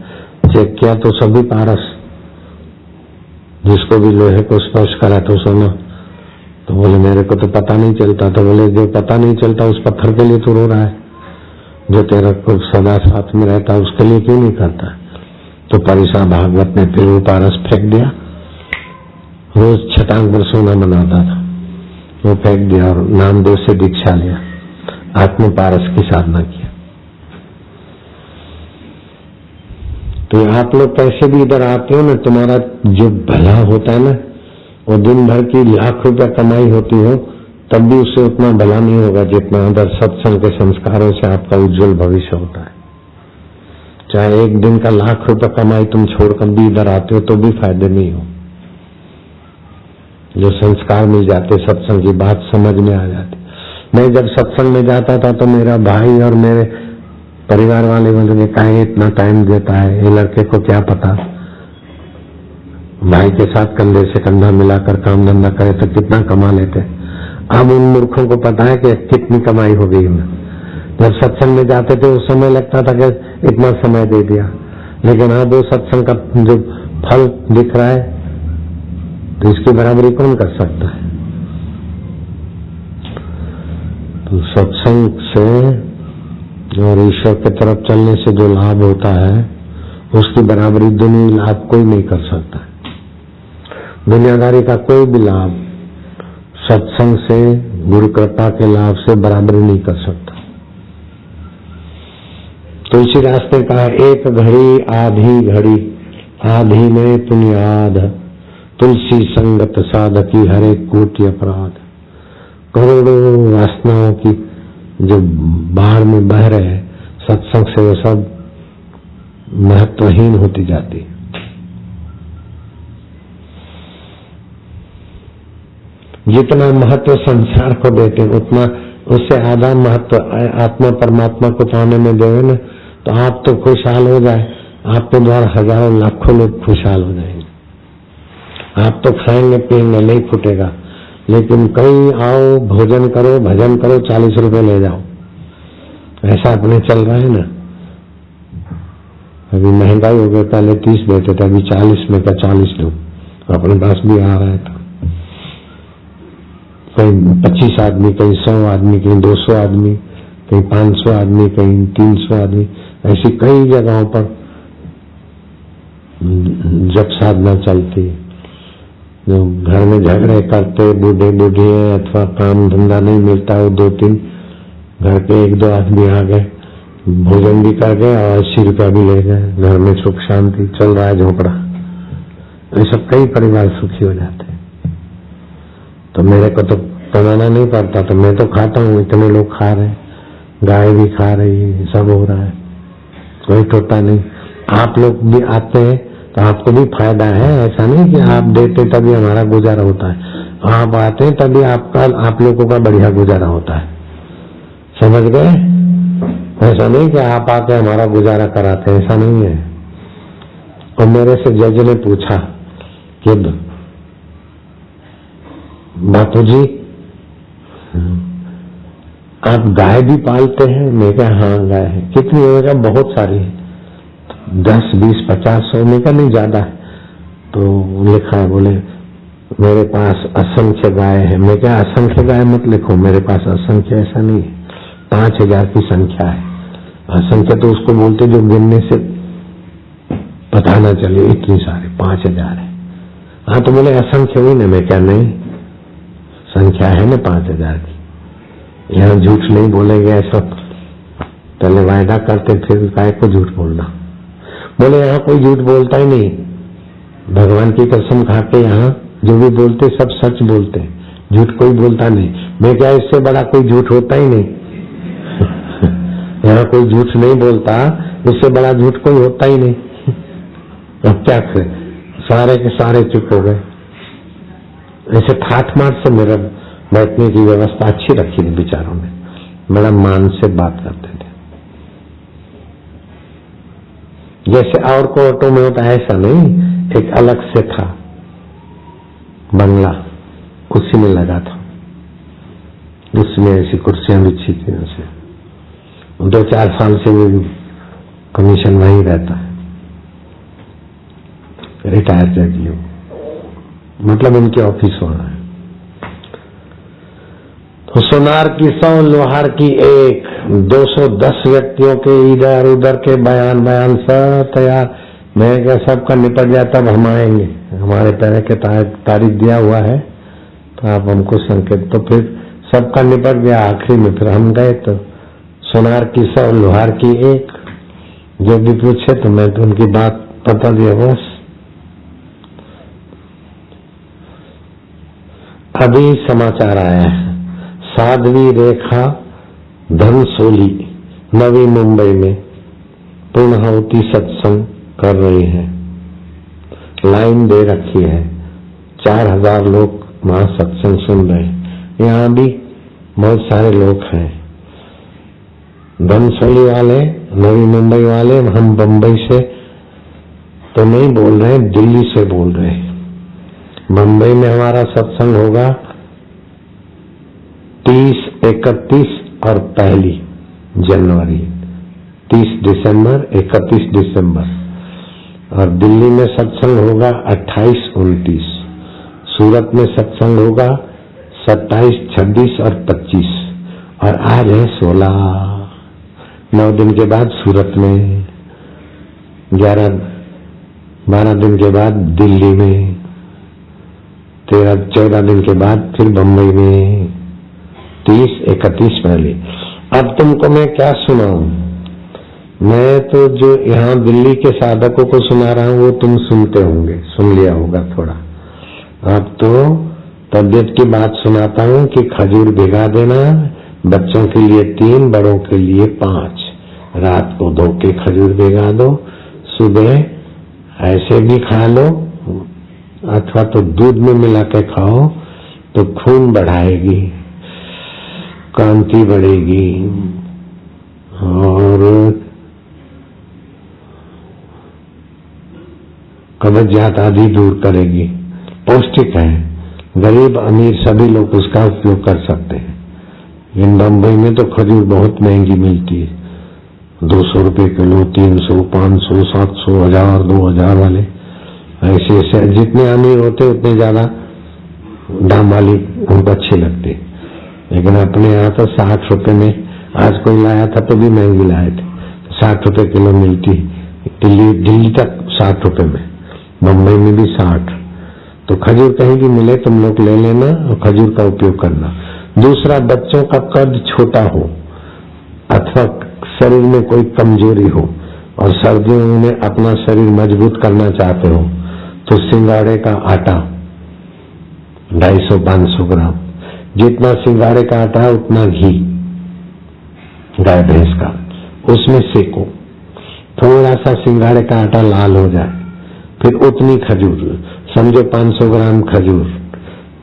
चेक किया तो सभी पारस, जिसको भी लोहे को स्पर्श करा तो सोना। तो बोले मेरे को तो पता नहीं चलता। तो बोले जो पता नहीं चलता उस पत्थर के लिए तो रो रहा है, जो तेरा को सदा साथ में रहता है उसके लिए क्यों नहीं करता? तो परिसा भागवत ने फिर वो पारस फेंक दिया। रोज छटांग पर सोना बनाता था, वो फेंक दिया और नामदेव से दीक्षा लिया, आत्म पारस की साधना किया। तो आप लोग कैसे भी इधर आते हो ना, तुम्हारा जो भला होता है ना, वो दिन भर की लाख रुपया कमाई होती हो तब भी उससे उतना भला नहीं होगा जितना अंदर सत्संग के संस्कारों से आपका उज्जवल भविष्य होता है। चाहे एक दिन का लाख रुपया कमाई तुम छोड़कर भी इधर आते हो तो भी फायदे नहीं हो। जो संस्कार मिल जाते, सत्संग की बात समझ में आ जाती। मैं जब सत्संग में जाता था तो मेरा भाई और मेरे परिवार वाले मुझे कहा इतना टाइम देता है, ये लड़के को क्या पता, भाई के साथ कंधे से कंधा मिलाकर काम धंधा करे तो कितना कमा लेते। अब उन मूर्खों को पता है कि कितनी कमाई हो गई है। जब सत्संग में जाते थे उस समय लगता था कि इतना समय दे दिया, लेकिन अब वो सत्संग का जो फल दिख रहा है तो इसकी बराबरी कौन कर सकता है? तो सत्संग से और ईश्वर की तरफ चलने से जो लाभ होता है उसकी बराबरी दुनिया लाभ कोई नहीं कर सकता। दुनियादारी का कोई भी लाभ सत्संग से, गुरु कृपा के लाभ से बराबरी नहीं कर सकता। तो इसी रास्ते का एक घड़ी आधी घड़ी, आधी में पुण्याध, तुलसी संगत साधकी हरे कोटि अपराध। करोड़ों वासनाओं की जो बाढ़ में बह रहे हैं, सत्संग से वो सब महत्वहीन होती जाती है। जितना महत्व संसार को देते उतना उससे आधा महत्व आत्मा परमात्मा को पाने में देवे न, तो आप तो खुशहाल हो जाए, आपके द्वारा हजारों लाखों लोग खुशहाल हो जाएंगे। आप तो खाएंगे पिएंगे, नहीं फूटेगा, लेकिन कहीं आओ, भोजन करो, भजन करो, 40 रुपए ले जाओ, ऐसा अपने चल रहा है ना। अभी महंगाई हो गई, पहले 30 देते थे, अभी 40 में का 40 दो, अपने पास भी आ रहा है। तो कहीं 25 आदमी, कहीं 100 आदमी, कहीं 200 आदमी, कहीं 500 आदमी, कहीं 300 आदमी, ऐसी कई जगहों पर जप साधना चलती है। जो घर में झगड़े करते बूढ़े बूढ़ी हैं अथवा काम धंधा नहीं मिलता, वो 2-3 घर के 1-2 आदमी आ गए, भोजन भी कर गए और 80 रुपया भी ले गए, घर में सुख शांति चल रहा है, झोपड़ा। ऐसा कई परिवार सुखी हो जाते हैं। तो मेरे को तो कमाना नहीं पड़ता, तो मैं तो खाता हूँ, इतने लोग खा रहे हैं, गाय भी खा रही है, सब हो रहा है, कोई टोटा नहीं। आप लोग भी आते हैं तो आपको भी फायदा है, ऐसा नहीं कि आप देते तभी हमारा गुजारा होता है। आप आते हैं तभी आप लोगों का बढ़िया गुजारा होता है, समझ गए? ऐसा नहीं कि आप आके हमारा गुजारा कराते हैं, ऐसा नहीं है। और मेरे से जज ने पूछा कि बापू जी आप गाय भी पालते हैं? मैं क्या हाँ गाय है। कितनी होगा? बहुत सारी है, 10, 20, 50, 100 में का नहीं ज्यादा है। तो लिखा है, बोले मेरे पास असंख्य गाय है। मैं क्या असंख्य गाय मत लिखो, मेरे पास असंख्य ऐसा नहीं है, 5000 की संख्या है। असंख्य तो उसको बोलते जो गिनने से पता ना चले, इतनी सारे 5000 है। हाँ तो बोले असंख्य हुई ना। मैं क्या नहीं, संख्या है ना 5000 की। यहाँ झूठ नहीं बोलेंगे, ऐसा पहले वायदा करते फिर काय को झूठ बोलना। बोले यहाँ कोई झूठ बोलता ही नहीं, भगवान की कसम खा के यहाँ जो भी बोलते सब सच बोलते, झूठ कोई बोलता नहीं। मैं क्या इससे बड़ा कोई झूठ होता ही नहीं। यहाँ कोई झूठ नहीं बोलता, इससे बड़ा झूठ कोई होता ही नहीं। अब क्या करें, सारे के सारे चुप हो गए। ऐसे ठाठ माठ से मेरा बैठने की व्यवस्था अच्छी रखी थी विचारों में, बड़ा मान से बात करते थे। जैसे और कोर्टों में होता है ऐसा नहीं, एक अलग से था बंगला, उसी में लगा था, उसमें ऐसी कुर्सियां बिछी थी। उसे 2-4 साल से वो कमीशन वहीं रहता है, रिटायर कर दिए, मतलब उनके ऑफिस वहां है। तो सोनार की 100, लोहार की 1, 210 व्यक्तियों के इधर उधर के बयान सब तैयार। मैं क्या सबका निपट जाए तब हम आएंगे, हमारे पैर के तारीख दिया हुआ है, तो आप हमको संकेत। तो फिर सबका निपट गया, आखिरी में फिर हम गए तो सोनार की 100, लोहार की 1, जो भी पूछे तो मैं तो उनकी बात बता दिया बस। अभी समाचार आया है, साध्वी रेखा धनसोली नवी मुंबई में पूर्णाहुति सत्संग कर रही है, लाइन दे रखी है, 4000 लोग वहां सत्संग सुन रहे हैं। यहाँ भी बहुत सारे लोग हैं, धनसोली वाले, नवी मुंबई वाले। हम बम्बई से तो नहीं बोल रहे, दिल्ली से बोल रहे हैं। बम्बई में हमारा सत्संग होगा 30, 31 और 1 जनवरी, 30 दिसंबर, 31 दिसंबर। और दिल्ली में सत्संग होगा 28, 29। सूरत में सत्संग होगा 27, 26 और 25। और आज है 16। 9 दिन के बाद सूरत में, 11-12 दिन के बाद दिल्ली में, 13-14 दिन के बाद फिर बम्बई में, 30-31 पहले। अब तुमको मैं क्या सुनाऊं? मैं तो जो यहाँ दिल्ली के साधकों को सुना रहा हूँ वो तुम सुनते होंगे, सुन लिया होगा थोड़ा। अब तो तबियत की बात सुनाता हूँ कि खजूर भिगा देना, बच्चों के लिए 3, बड़ों के लिए 5। रात को धो के खजूर भिगा दो, सुबह ऐसे भी खा लो अथवा तो दूध में मिला के खाओ, तो खून बढ़ाएगी, कांति बढ़ेगी और कब्जियत आदि दूर करेगी। पौष्टिक है, गरीब अमीर सभी लोग उसका उपयोग कर सकते हैं। लेकिन बम्बई में तो खजूर बहुत महंगी मिलती है, 200 रुपए किलो, 300, 500, 700, 1000, 2000 वाले ऐसे ऐसे। जितने अमीर होते उतने ज्यादा दाम वाली उनको अच्छी लगती। लेकिन अपने यहाँ तो 60 रुपए में, आज कोई लाया था तो भी महंगी लाए थे, 60 रुपए किलो मिलती। दिल्ली तक 60 रुपए में, बम्बई में भी 60। तो खजूर कहीं भी मिले तुम लोग ले लेना और खजूर का उपयोग करना। दूसरा, बच्चों का कद छोटा हो अथवा शरीर में कोई कमजोरी हो और सर्दियों में अपना शरीर मजबूत करना चाहते हो तो सिंगाड़े का आटा 250-500 ग्राम, जितना सिंगाड़े का आटा है उतना घी गाय भैंस का, उसमें सेको। थोड़ा सा सिंगाड़े का आटा लाल हो जाए, फिर उतनी खजूर, समझो 500 ग्राम खजूर,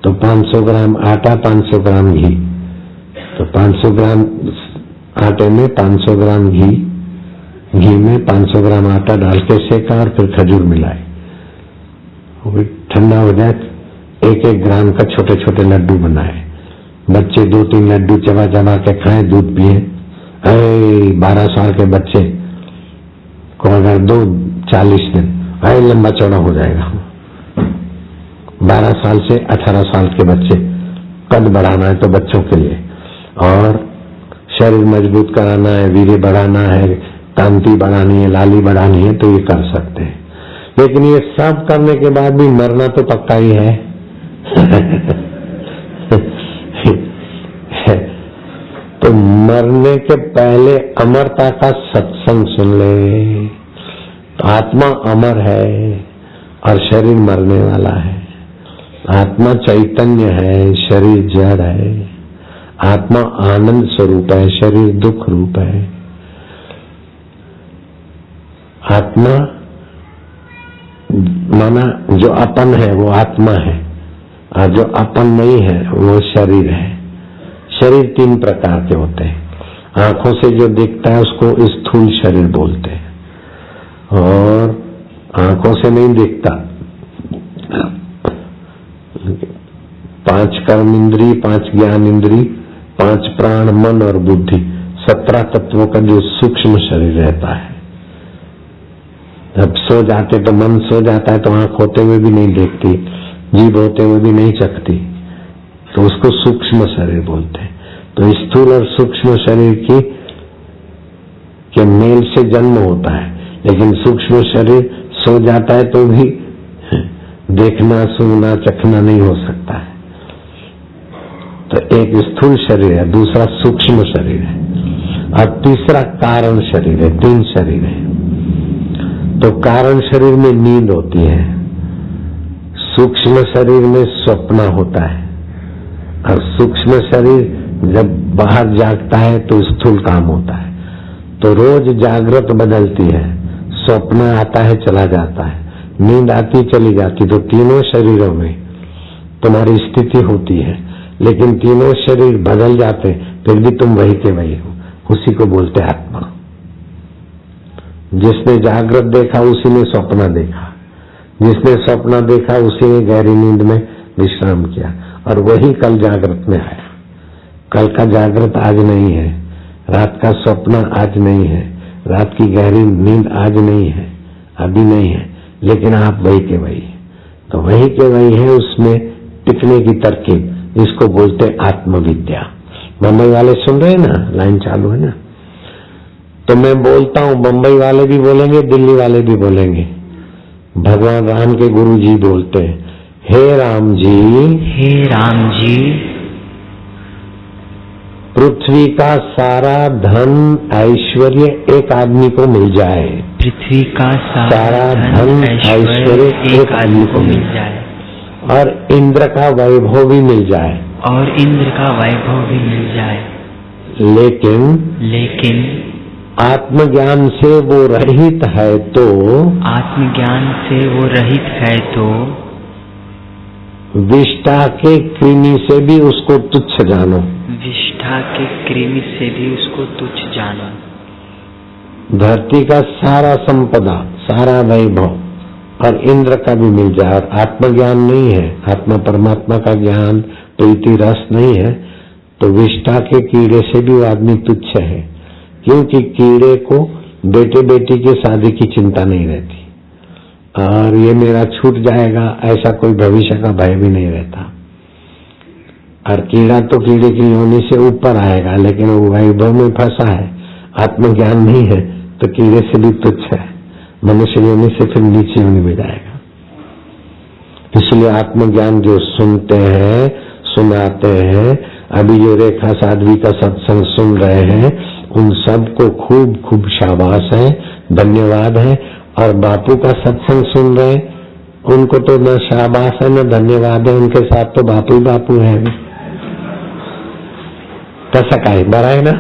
तो 500 ग्राम आटा, 500 ग्राम घी, तो 500 ग्राम आटे में 500 ग्राम घी, घी में 500 ग्राम आटा डाल के सेका और फिर खजूर मिलाए। ठंडा हो जाए, 1-1 ग्राम का छोटे छोटे लड्डू बनाए। बच्चे 2-3 लड्डू चबा चबा के खाएं, दूध पिए। 12 साल के बच्चे को अगर दो 40 दिन, लंबा चौड़ा हो जाएगा। 12 साल से 18 साल के बच्चे, कद बढ़ाना है तो बच्चों के लिए, और शरीर मजबूत कराना है, वीर्य बढ़ाना है, कांति बढ़ानी है, लाली बढ़ानी है, तो ये कर सकते हैं। लेकिन ये सब करने के बाद भी मरना तो पक्का ही है। तो मरने के पहले अमरता का सत्संग सुन ले। तो आत्मा अमर है और शरीर मरने वाला है। आत्मा चैतन्य है, शरीर जड़ है। आत्मा आनंद स्वरूप है, शरीर दुख रूप है। आत्मा माना जो अपन है वो आत्मा है, और जो अपन नहीं है वो शरीर है। शरीर 3 प्रकार के होते हैं। आंखों से जो दिखता है उसको स्थूल शरीर बोलते हैं, और आंखों से नहीं दिखता 5 कर्म इंद्री, 5 ज्ञान इंद्री, 5 प्राण, मन और बुद्धि, 17 तत्वों का जो सूक्ष्म शरीर रहता है। जब सो जाते तो मन सो जाता है तो आंख होते हुए भी नहीं देखती, जीभ होते हुए भी नहीं चखती, तो उसको सूक्ष्म शरीर बोलते हैं। तो स्थूल और सूक्ष्म शरीर के मेल से जन्म होता है, लेकिन सूक्ष्म शरीर सो जाता है तो भी देखना, सुनना, चखना नहीं हो सकता है। तो एक स्थूल शरीर है, दूसरा सूक्ष्म शरीर है, और तीसरा कारण शरीर है। 3 शरीर है। तो कारण शरीर में नींद होती है, सूक्ष्म शरीर में स्वप्न होता है, और सूक्ष्म शरीर जब बाहर जागता है तो स्थूल काम होता है। तो रोज जागृत बदलती है, स्वप्न आता है चला जाता है, नींद आती चली जाती। तो तीनों शरीरों में तुम्हारी स्थिति होती है, लेकिन तीनों शरीर बदल जाते, फिर भी तुम वही के वही हो। उसी को बोलते आत्मा। जिसने जागृत देखा उसी ने स्वप्न देखा, जिसने स्वप्न देखा उसी ने गहरी नींद में विश्राम किया, और वही कल जागृत में आया। कल का जागृत आज नहीं है, रात का स्वप्न आज नहीं है, रात की गहरी नींद आज नहीं है, अभी नहीं है, लेकिन आप वही के वही। तो वही के वही है, उसमें टिकने की तरकीब, इसको बोलते आत्मविद्या। बम्बई वाले सुन रहे हैं ना, लाइन चालू है ना। तो मैं बोलता हूँ, बम्बई वाले भी बोलेंगे, दिल्ली वाले भी बोलेंगे। भगवान राम के गुरु जी बोलते हैं, हे राम जी, हे राम जी, पृथ्वी का सारा धन ऐश्वर्य एक आदमी को मिल जाए, पृथ्वी का सारा धन ऐश्वर्य एक आदमी को मिल जाए, और इंद्र का वैभव भी मिल जाए, और इंद्र का वैभव भी मिल जाए, लेकिन आत्मज्ञान से वो रहित है तो, आत्मज्ञान से वो रहित है तो विष्ठा के कृमि से भी उसको तुच्छ जानो, विष्ठा के कृमि से भी उसको तुच्छ जानो। धरती का सारा संपदा, सारा वैभव और इंद्र का भी मिल जाए, और आत्मज्ञान नहीं है, आत्मा परमात्मा का ज्ञान प्रीति रस नहीं है, तो विष्ठा के कीड़े से भी वो आदमी तुच्छ है, क्योंकि कीड़े को बेटे बेटी की शादी की चिंता नहीं रहती, और ये मेरा छूट जाएगा ऐसा कोई भविष्य का भय भी नहीं रहता। और कीड़ा तो कीड़े की योनि से ऊपर आएगा, लेकिन वो वैभव में फंसा है, आत्मज्ञान नहीं है, तो कीड़े से भी तुच्छ है, मनुष्य योनि से फिर नीचे योनि में जाएगा। इसलिए आत्मज्ञान जो सुनते हैं, सुनाते हैं, अभी जो रेखा साध्वी का सत्संग सुन रहे हैं, उन सबको खूब खूब शाबाश है, धन्यवाद है। और बापू का सत्संग सुन रहे हैं, उनको तो न शाबाश है न धन्यवाद है, उनके साथ तो बापू ही बापू है। कैसा काय बड़ा है ना।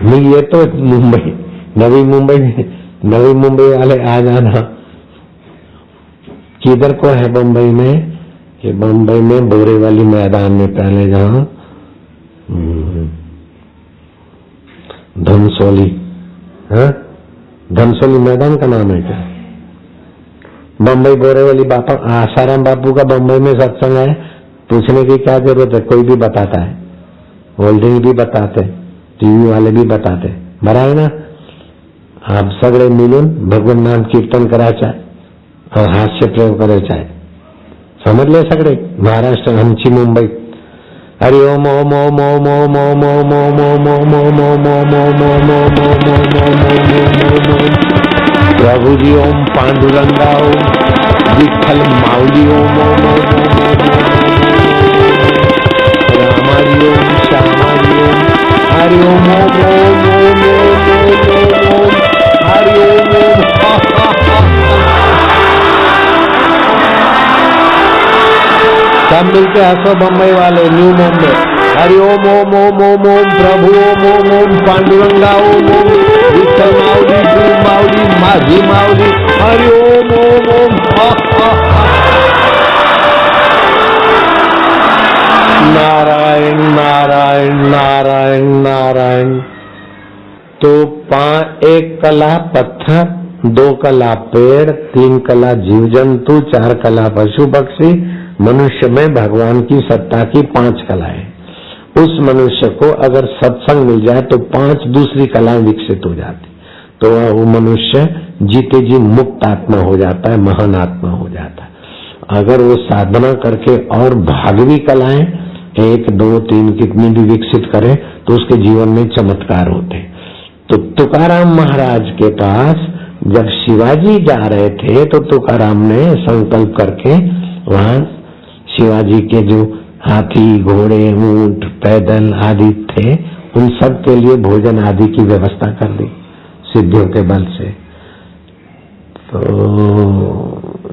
नहीं, ये तो मुंबई, नवी मुंबई वाले आ जाना। किधर को है बम्बई में? कि बम्बई में बोरेवली मैदान में पहले जहां धनसोली, धनसोली मैदान का नाम है क्या? बम्बई बोरेवली बापा आसाराम बापू का बम्बई में सत्संग है, पूछने की क्या जरूरत है, कोई भी बताता है, होल्डिंग भी बताते, टीवी वाले भी बताते, बरा है ना। आप सगळे मिलून भगवान नाम कीर्तन करायचा और हास्य प्रयोग करायचा, समझ ले सगळे। महाराष्ट्र आमची मुंबई। हरि ओम ओम ओम ओम ओम ओम ओम ओम ओम ओम ओम ओम ओम ओम ओम ओम ओम। प्रभु जी ओम, पांडुरंगा ओम, विठ्ठल माऊली ओम ओम ओम ओम, रामाजी ओम, श्यामाजी ओम, हरि ओम ओम ओम ओम ओम ओम, हरि ओम ओम। सब मिलते हंसो बम्बई वाले, न्यू मुंबई। हरि ओम ओम ओम ओम ओम, प्रभु ओम ओम ओम, पांडुरंगा ओम ओम, विठ्ठल माऊली, गुरु माऊली, माझी माऊली, हरि ओम ओम ओम। नारायण नारायण नारायण नारायण। तो एक कला पत्थर, 2 कला पेड़, 3 कला जीव जंतु, 4 कला पशु पक्षी, मनुष्य में भगवान की सत्ता की 5 कलाएं। उस मनुष्य को अगर सत्संग मिल जाए तो 5 दूसरी कलाएं विकसित हो जाती, तो वो मनुष्य जीते जी मुक्त आत्मा हो जाता है, महान आत्मा हो जाता है। अगर वो साधना करके और भागवी कलाएं 1, 2, 3 कितनी भी विकसित करे तो उसके जीवन में चमत्कार होते। तो तुकाराम महाराज के पास जब शिवाजी जा रहे थे तो तुकाराम ने संकल्प करके वहां शिवाजी के जो हाथी, घोड़े, ऊंट, पैदल आदि थे, उन सब के लिए भोजन आदि की व्यवस्था कर दी सिद्धियों के बल से। तो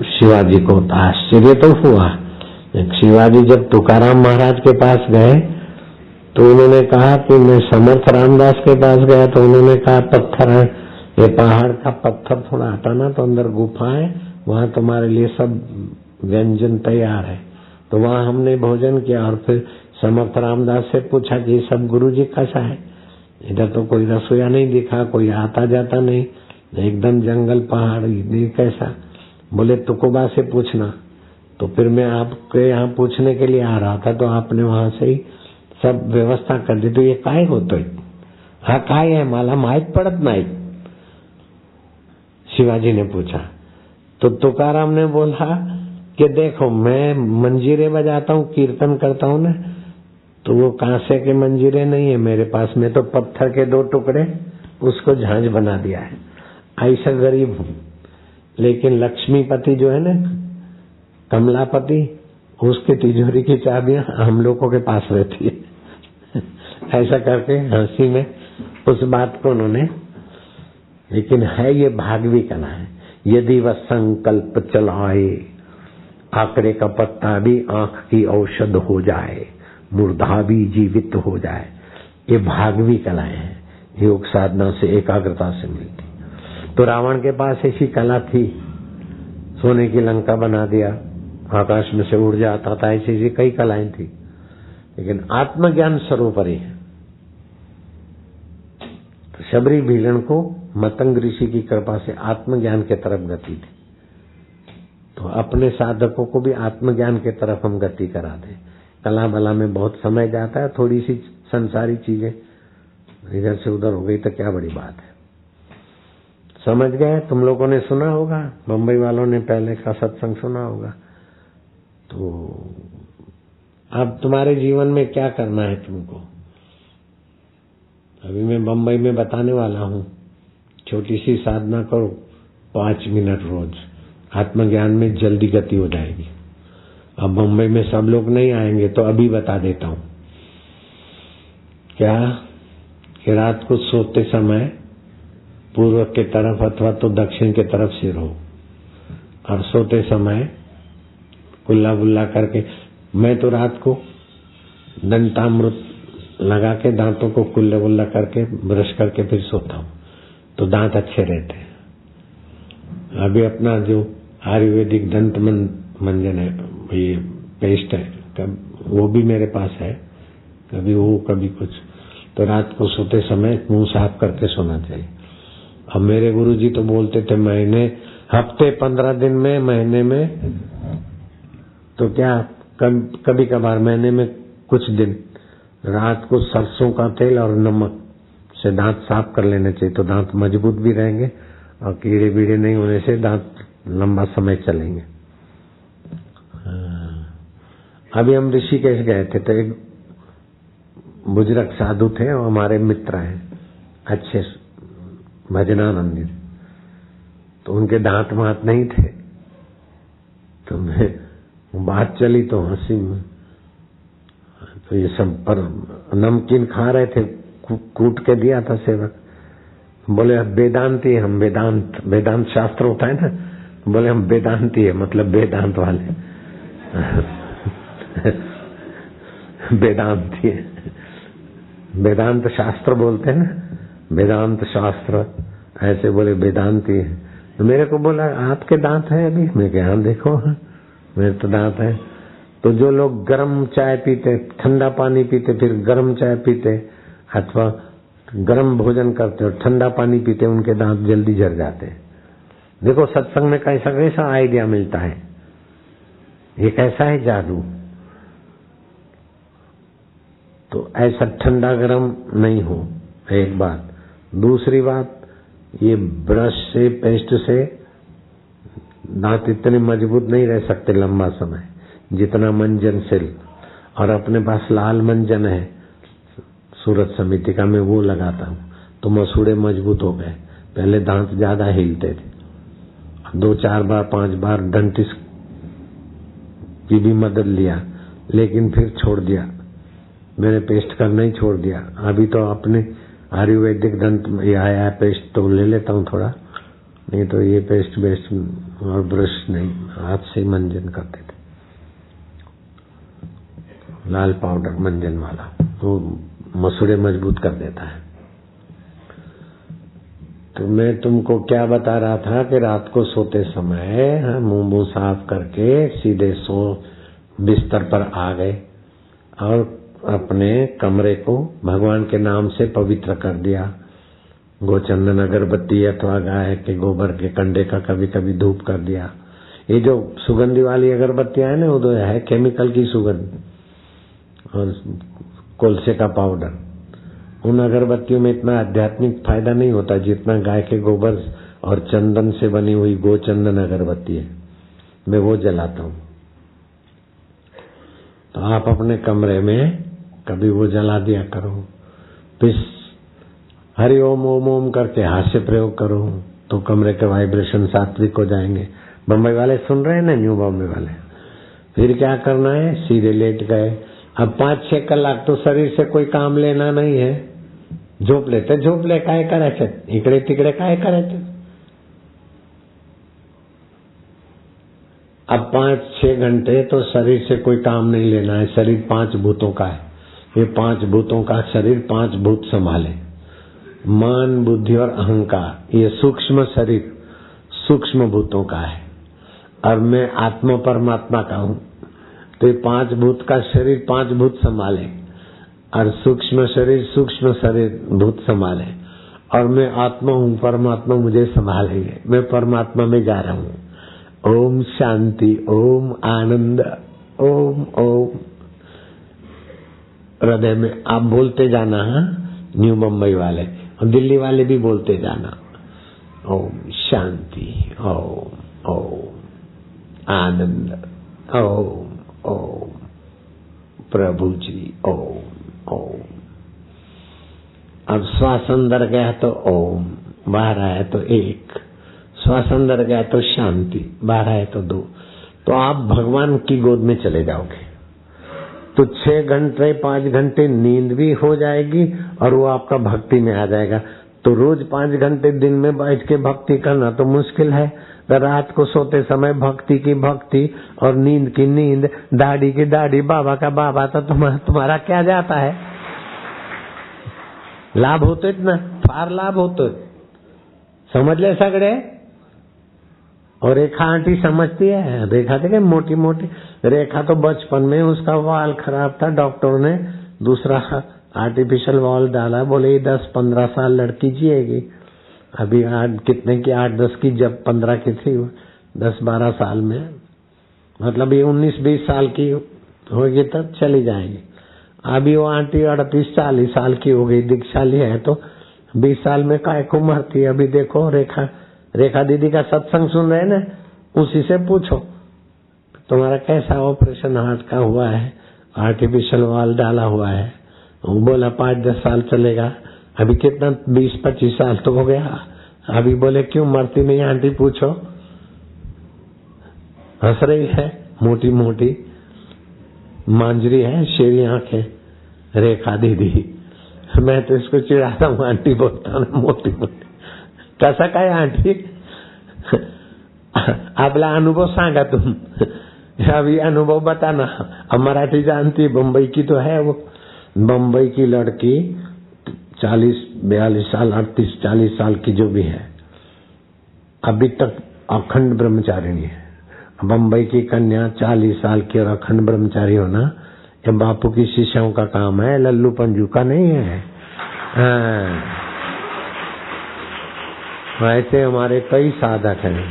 शिवाजी को आश्चर्य तो हुआ। शिवाजी जब तुकाराम महाराज के पास गए तो उन्होंने कहा कि मैं समर्थ रामदास के पास गया, तो उन्होंने कहा पत्थर है, ये पहाड़ का पत्थर थोड़ा हटाना, तो अंदर गुफा है, वहां तुम्हारे लिए सब व्यंजन तैयार है। तो वहां हमने भोजन किया और फिर समर्थ रामदास से पूछा कि सब गुरुजी कैसा है? इधर तो कोई रसोईया नहीं दिखा, कोई आता जाता नहीं, एकदम जंगल पहाड़, ये कैसा? बोले तुकोबा से पूछना। तो फिर मैं आपके यहाँ पूछने के लिए आ रहा था, तो आपने वहां से ही सब व्यवस्था कर दी। तो ये काय होतोय? हा काय है, मला माहित पड़त नहीं, शिवाजी ने पूछा। तो तुकाराम ने बोला कि देखो मैं मंजीरे बजाता हूँ, कीर्तन करता हूँ ना, तो वो कांसे के मंजीरे नहीं है मेरे पास में, तो पत्थर के 2 टुकड़े उसको झांझ बना दिया है। ऐसा गरीब हूं, लेकिन लक्ष्मीपति जो है ना, कमलापति, उसकी तिजोरी की चाबियां हम लोगों के पास रहती है। ऐसा करके हंसी में उस बात को उन्होंने, लेकिन है ये भागवी कला है। यदि वह संकल्प चलाए, आंकड़े का पत्ता भी आंख की औषध हो जाए, मुर्दा भी जीवित हो जाए। ये भागवी कलाएं हैं, योग साधना से, एकाग्रता से मिलती। तो रावण के पास ऐसी कला थी, सोने की लंका बना दिया, आकाश में से उड़ जाता था, ऐसी कई कलाएं थी, लेकिन आत्मज्ञान सर्वोपरि है। तो शबरी भीलन को मतंग ऋषि की कृपा से आत्मज्ञान के तरफ गति थी। तो अपने साधकों को भी आत्मज्ञान के तरफ हम गति करा दें। कला बला में बहुत समय जाता है, थोड़ी सी संसारी चीजें इधर से उधर हो गई तो क्या बड़ी बात है। समझ गए? तुम लोगों ने सुना होगा, बम्बई वालों ने पहले का सत्संग सुना होगा। तो अब तुम्हारे जीवन में क्या करना है तुमको, अभी मैं बम्बई में बताने वाला हूं। छोटी सी साधना करो, 5 मिनट रोज, आत्मज्ञान में जल्दी गति हो जाएगी। अब बम्बई में सब लोग नहीं आएंगे तो अभी बता देता हूं क्या, कि रात को सोते समय पूर्व के तरफ अथवा तो दक्षिण के तरफ सिर हो, और सोते समय कुल्ला बुल्ला करके, मैं तो रात को दंतामृत लगा के दांतों को कुल्ला बुल्ला करके ब्रश करके फिर सोता हूं, तो दांत अच्छे रहते हैं। अभी अपना जो आयुर्वेदिक दंत मंजन है, ये पेस्ट है, वो भी मेरे पास है, कभी वो कभी कुछ। तो रात को सोते समय मुंह साफ करके सोना चाहिए। अब मेरे गुरुजी तो बोलते थे महीने, हफ्ते 15 दिन में, महीने में तो क्या, कभी कभार महीने में कुछ दिन रात को सरसों का तेल और नमक से दांत साफ कर लेने चाहिए, तो दांत मजबूत भी रहेंगे और कीड़े बीड़े नहीं होने से दांत लंबा समय चलेंगे। अभी हम ऋषिकेश गए थे, तो एक बुजुर्ग साधु थे, वो हमारे मित्र हैं, अच्छे भजनानंदी, तो उनके दांत मात नहीं थे। तो मैं बात चली तो हंसी में, तो ये सब पर नमकीन खा रहे थे, कूट के दिया था सेवक। बोले वेदांती, हम वेदांत शास्त्र होता है ना, बोले हम वेदांती है, मतलब वेदांत वाले। वेदांती है, वेदांत शास्त्र बोलते हैं ना, वेदांत शास्त्र, ऐसे बोले वेदांती है। तो मेरे को बोला आपके दांत है अभी? मैं कहा हाँ देखो, मेरे तो दांत है। तो जो लोग गर्म चाय पीते, ठंडा पानी पीते, फिर गर्म चाय पीते, अथवा गर्म भोजन करते और ठंडा पानी पीते, उनके दांत जल्दी झड़ जाते। देखो सत्संग में कैसा कैसा आइडिया मिलता है, ये कैसा है जादू। तो ऐसा ठंडा गरम नहीं हो, एक बात। दूसरी बात, ये ब्रश से, पेस्ट से दांत इतने मजबूत नहीं रह सकते लंबा समय जितना मंजन से। और अपने पास लाल मंजन है सूरत समिति का, मैं वो लगाता हूँ, तो मसूड़े मजबूत हो गए। पहले दांत ज्यादा हिलते थे, 2-4 बार 5 बार डेंटिस्ट की भी मदद लिया, लेकिन फिर छोड़ दिया, मैंने पेस्ट करना ही छोड़ दिया। अभी तो अपने आयुर्वेदिक दंत ये आया है पेस्ट, तो ले लेता हूँ थोड़ा, नहीं तो ये पेस्ट बेस्ट और ब्रश नहीं, हाथ से मंजन करते थे, लाल पाउडर मंजन वाला, तो मसूड़े मजबूत कर देता है। तो मैं तुमको क्या बता रहा था कि रात को सोते समय मुंह साफ करके सीधे सो बिस्तर पर आ गए और अपने कमरे को भगवान के नाम से पवित्र कर दिया। गोचंदन अगरबत्ती अथवा गाय के गोबर के कंडे का कभी कभी धूप कर दिया। ये जो सुगंधी वाली अगरबत्तियां है ना, वो तो है केमिकल की सुगंध और कोलसे का पाउडर। उन अगरबत्तियों में इतना आध्यात्मिक फायदा नहीं होता जितना गाय के गोबर और चंदन से बनी हुई गोचंदन अगरबत्ती है, मैं वो जलाता हूँ। तो आप अपने कमरे में कभी वो जला दिया करो, फिर हरि ओम ओम ओम करके हास्य प्रयोग करो तो कमरे के वाइब्रेशन सात्विक हो जाएंगे। बम्बई वाले सुन रहे हैं ना, न्यू बॉम्बे वाले। फिर क्या करना है, सीधे लेट गए। अब 5-6 कलाक तो शरीर से कोई काम लेना नहीं है, झोपले काय करायचे, इकडे तिकडे काय करायचे। अब 5-6 घंटे तो शरीर से कोई काम नहीं लेना है। शरीर 5 भूतों का है, ये 5 भूतों का शरीर 5 भूत संभाले, मन बुद्धि और अहंकार। ये सूक्ष्म शरीर सूक्ष्म भूतों का है और मैं आत्मा परमात्मा का हूँ। तो ये 5 भूत का शरीर 5 भूत संभाले और सूक्ष्म शरीर भूत संभाले, और मैं आत्मा हूँ, परमात्मा मुझे संभालेंगे। मैं परमात्मा में जा रहा हूँ। ओम शांति, ओम आनंद, ओम ओम। हृदय में आप बोलते जाना। न्यू मुंबई वाले और दिल्ली वाले भी बोलते जाना। ओम शांति, ओम ओम आनंद, ओम ओम प्रभु जी, ओम ओम। अब श्वास अंदर गया तो ओम, बाहर आया तो 1, श्वास अंदर गया तो शांति, बाहर आया तो 2। तो आप भगवान की गोद में चले जाओगे। तो 6 घंटे 5 घंटे नींद भी हो जाएगी और वो आपका भक्ति में आ जाएगा। तो रोज 5 घंटे दिन में बैठ के भक्ति करना तो मुश्किल है। रात को सोते समय भक्ति की भक्ति और नींद की नींद, दाढ़ी की दाढ़ी, बाबा का बाबा, तो तुम्हारा क्या जाता है। लाभ होतो ना, फार लाभ होतो, समझले सगळे। और रेखा आंटी समझती है। रेखा थे मोटी मोटी रेखा, तो बचपन में उसका वाल खराब था, डॉक्टर ने दूसरा आर्टिफिशियल वाल डाला। बोले ये 10-15 साल लड़की जिएगी। अभी कितने की 8-10 की, जब 15 की थी 10-12 साल में, मतलब ये 19-20 साल की होगी तब चली जाएगी। अभी वो आंटी 38-40 साल की हो गई, दीक्षाली है, तो 20 साल में काय को मरती है। अभी देखो रेखा दीदी का सत्संग सुन रहे ना, उसी से पूछो तुम्हारा कैसा ऑपरेशन हार्ट का हुआ है, आर्टिफिशियल वाल डाला हुआ है। वो बोला 5-10 साल चलेगा। अभी कितना 20-25 साल तो हो गया। अभी बोले क्यों मरती नहीं आंटी, पूछो। हंस रही है, मोटी मोटी मांजरी है, शेरी आंखें, रेखा दीदी। मैं तो इसको चिढ़ाता हूँ, आंटी बोलता हूँ मोटी मोटी। कसा काय आंटी, आपला अनुभव सांगा तुम। अभी अनुभव बताना। अब मराठी जानती, बम्बई की तो है वो। बम्बई की लड़की 40-42 साल, 38-40 साल की जो भी है, अभी तक अखंड ब्रह्मचारिणी है। बम्बई की कन्या 40 साल की और अखंड ब्रह्मचारी होना, ये बापू की शिष्यों का काम है, लल्लू पंजू का नहीं है। ऐसे हमारे कई साधक हैं।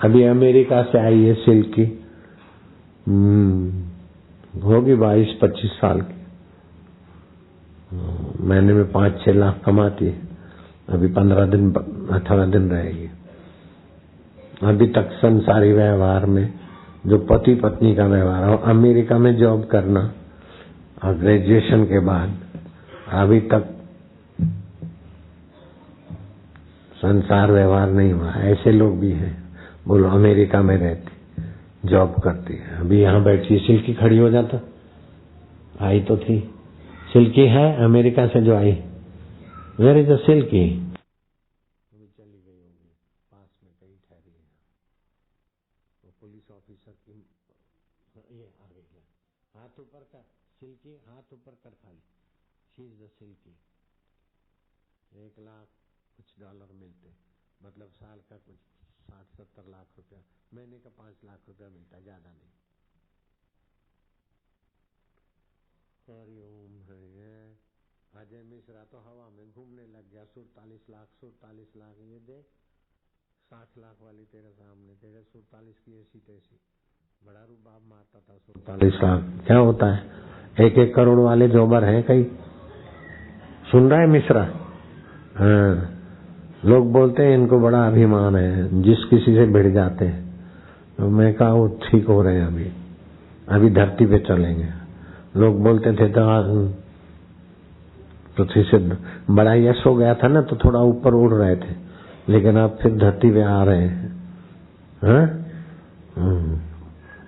अभी अमेरिका से आई है सिल्की, होगी 22-25 साल की, महीने में 5-6 लाख कमाती है। अभी 18 दिन रहेगी। अभी तक संसारी व्यवहार में जो पति पत्नी का व्यवहार हो, अमेरिका में जॉब करना और ग्रेजुएशन के बाद अभी तक संसार व्यवहार नहीं हुआ। ऐसे लोग भी हैं। बोलो अमेरिका में रहती, जॉब करती है, अभी यहाँ बैठी, सिल्की खड़ी हो जाता। आई तो थी, सिल्की है अमेरिका से जो आई, वेयर इज द सिल्की। चली गई होगी, पास में कहीं ठहरी है। तो पुलिस ऑफिसर की ये आ गई, हाथ ऊपर कर सिल्की, हाथ ऊपर कर खाली, she is the silky. 1 lakh कुछ डॉलर मिलते, मतलब साल का कुछ 60-70 लाख रुपया, महीने का 5 लाख रुपया मिलता, ज्यादा नहीं। हरिओम है। अजय मिश्रा तो हवा में घूमने लग गया। 47 लाख ये देख, 60 लाख वाली तेरे सामने, तेरे 47 की ऐसी तैसी, बड़ा रुबाब मारता था। 47 लाख क्या होता है, 1-1 करोड़ वाले जोबर हैं कई। सुन रहा है मिश्रा? हाँ, लोग बोलते हैं इनको बड़ा अभिमान है, जिस किसी से भिड़ जाते हैं। तो मैं कहा वो ठीक हो रहे हैं, अभी धरती पे चलेंगे। लोग बोलते थे तो पृथ्वी से बड़ा यश हो गया था ना, तो थोड़ा ऊपर उड़ रहे थे, लेकिन अब फिर धरती पे आ रहे हैं।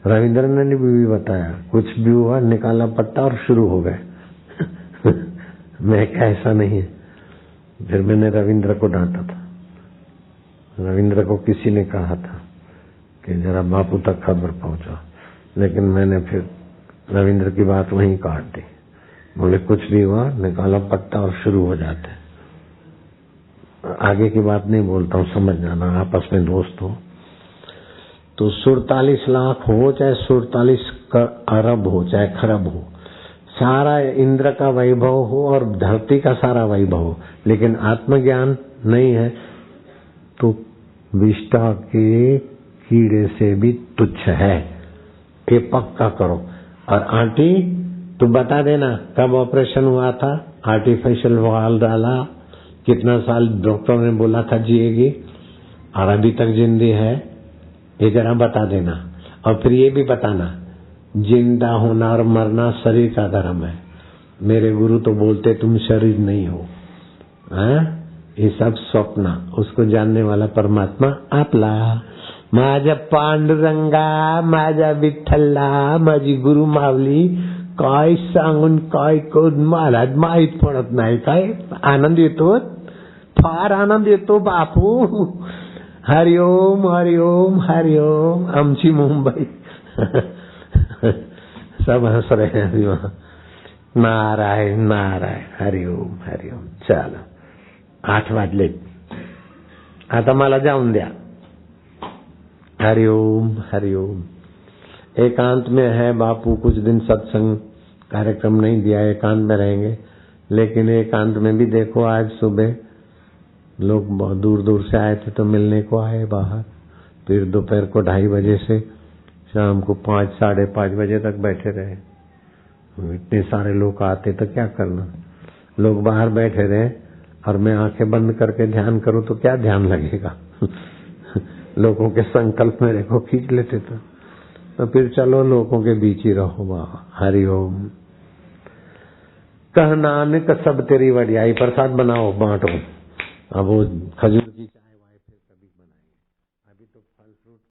रविंद्र ने भी बताया, कुछ भी हुआ निकाला पट्टा और शुरू हो गए। मैं क्या, ऐसा नहीं है। फिर मैंने रविंद्र को डांटा था। रविंद्र को किसी ने कहा था कि जरा बापू तक खबर पहुंचा, लेकिन मैंने फिर रविंद्र की बात वहीं काट दी। बोले कुछ भी हुआ निकाला पट्टा और शुरू हो जाते। आगे की बात नहीं बोलता हूँ, समझ जाना, आपस में दोस्त हो। तो 47 लाख हो चाहे 47 अरब हो चाहे खरब हो, सारा इंद्र का वैभव हो और धरती का सारा वैभव हो, लेकिन आत्मज्ञान नहीं है तो विष्ठा के कीड़े से भी तुच्छ है। ये पक्का करो। और आंटी तू बता देना कब ऑपरेशन हुआ था, आर्टिफिशियल वाल डाला, कितना साल डॉक्टर ने बोला था जिएगी और अभी तक जिंदी है, ये जरा बता देना। और फिर ये भी बताना, जिंदा होना और मरना शरीर का धर्म है। मेरे गुरु तो बोलते तुम शरीर नहीं हो, ये सब स्वप्न, उसको जानने वाला परमात्मा आपला। माझा पांडुरंगा, माझा विठ्ठला, माझी गुरु माऊली, काय सांगून काय करून महाराज माहित पडत नाही। काय आनंद येतो, फार आनंद येतो बापू। हरिओम हरिओम हरिओम। आमची मुंबई सब हंस रहे हैं अभी वहां। नारायण नारायण, हरिओम हरिओम। चलो 8 वाजले, आता मला जाऊन द्या। हरिओम हरिओम। एकांत में है बापू, कुछ दिन सत्संग कार्यक्रम नहीं दिया, एकांत में रहेंगे, लेकिन एकांत में भी देखो आज सुबह लोग बहुत दूर दूर से आए थे तो मिलने को आए बाहर, फिर दोपहर को 2:30 बजे से शाम को 5 साढ़े 5 बजे तक बैठे रहे। इतने सारे लोग आते तो क्या करना, लोग बाहर बैठे रहे और मैं आंखें बंद करके ध्यान करूं तो क्या ध्यान लगेगा। लोगों के संकल्प मेरे को खींच लेते तो फिर चलो लोगों के बीच ही रहो। बाबा हरिओम। कह नानक सब तेरी वडियाई। प्रसाद बनाओ बांटो। अब वो खजूर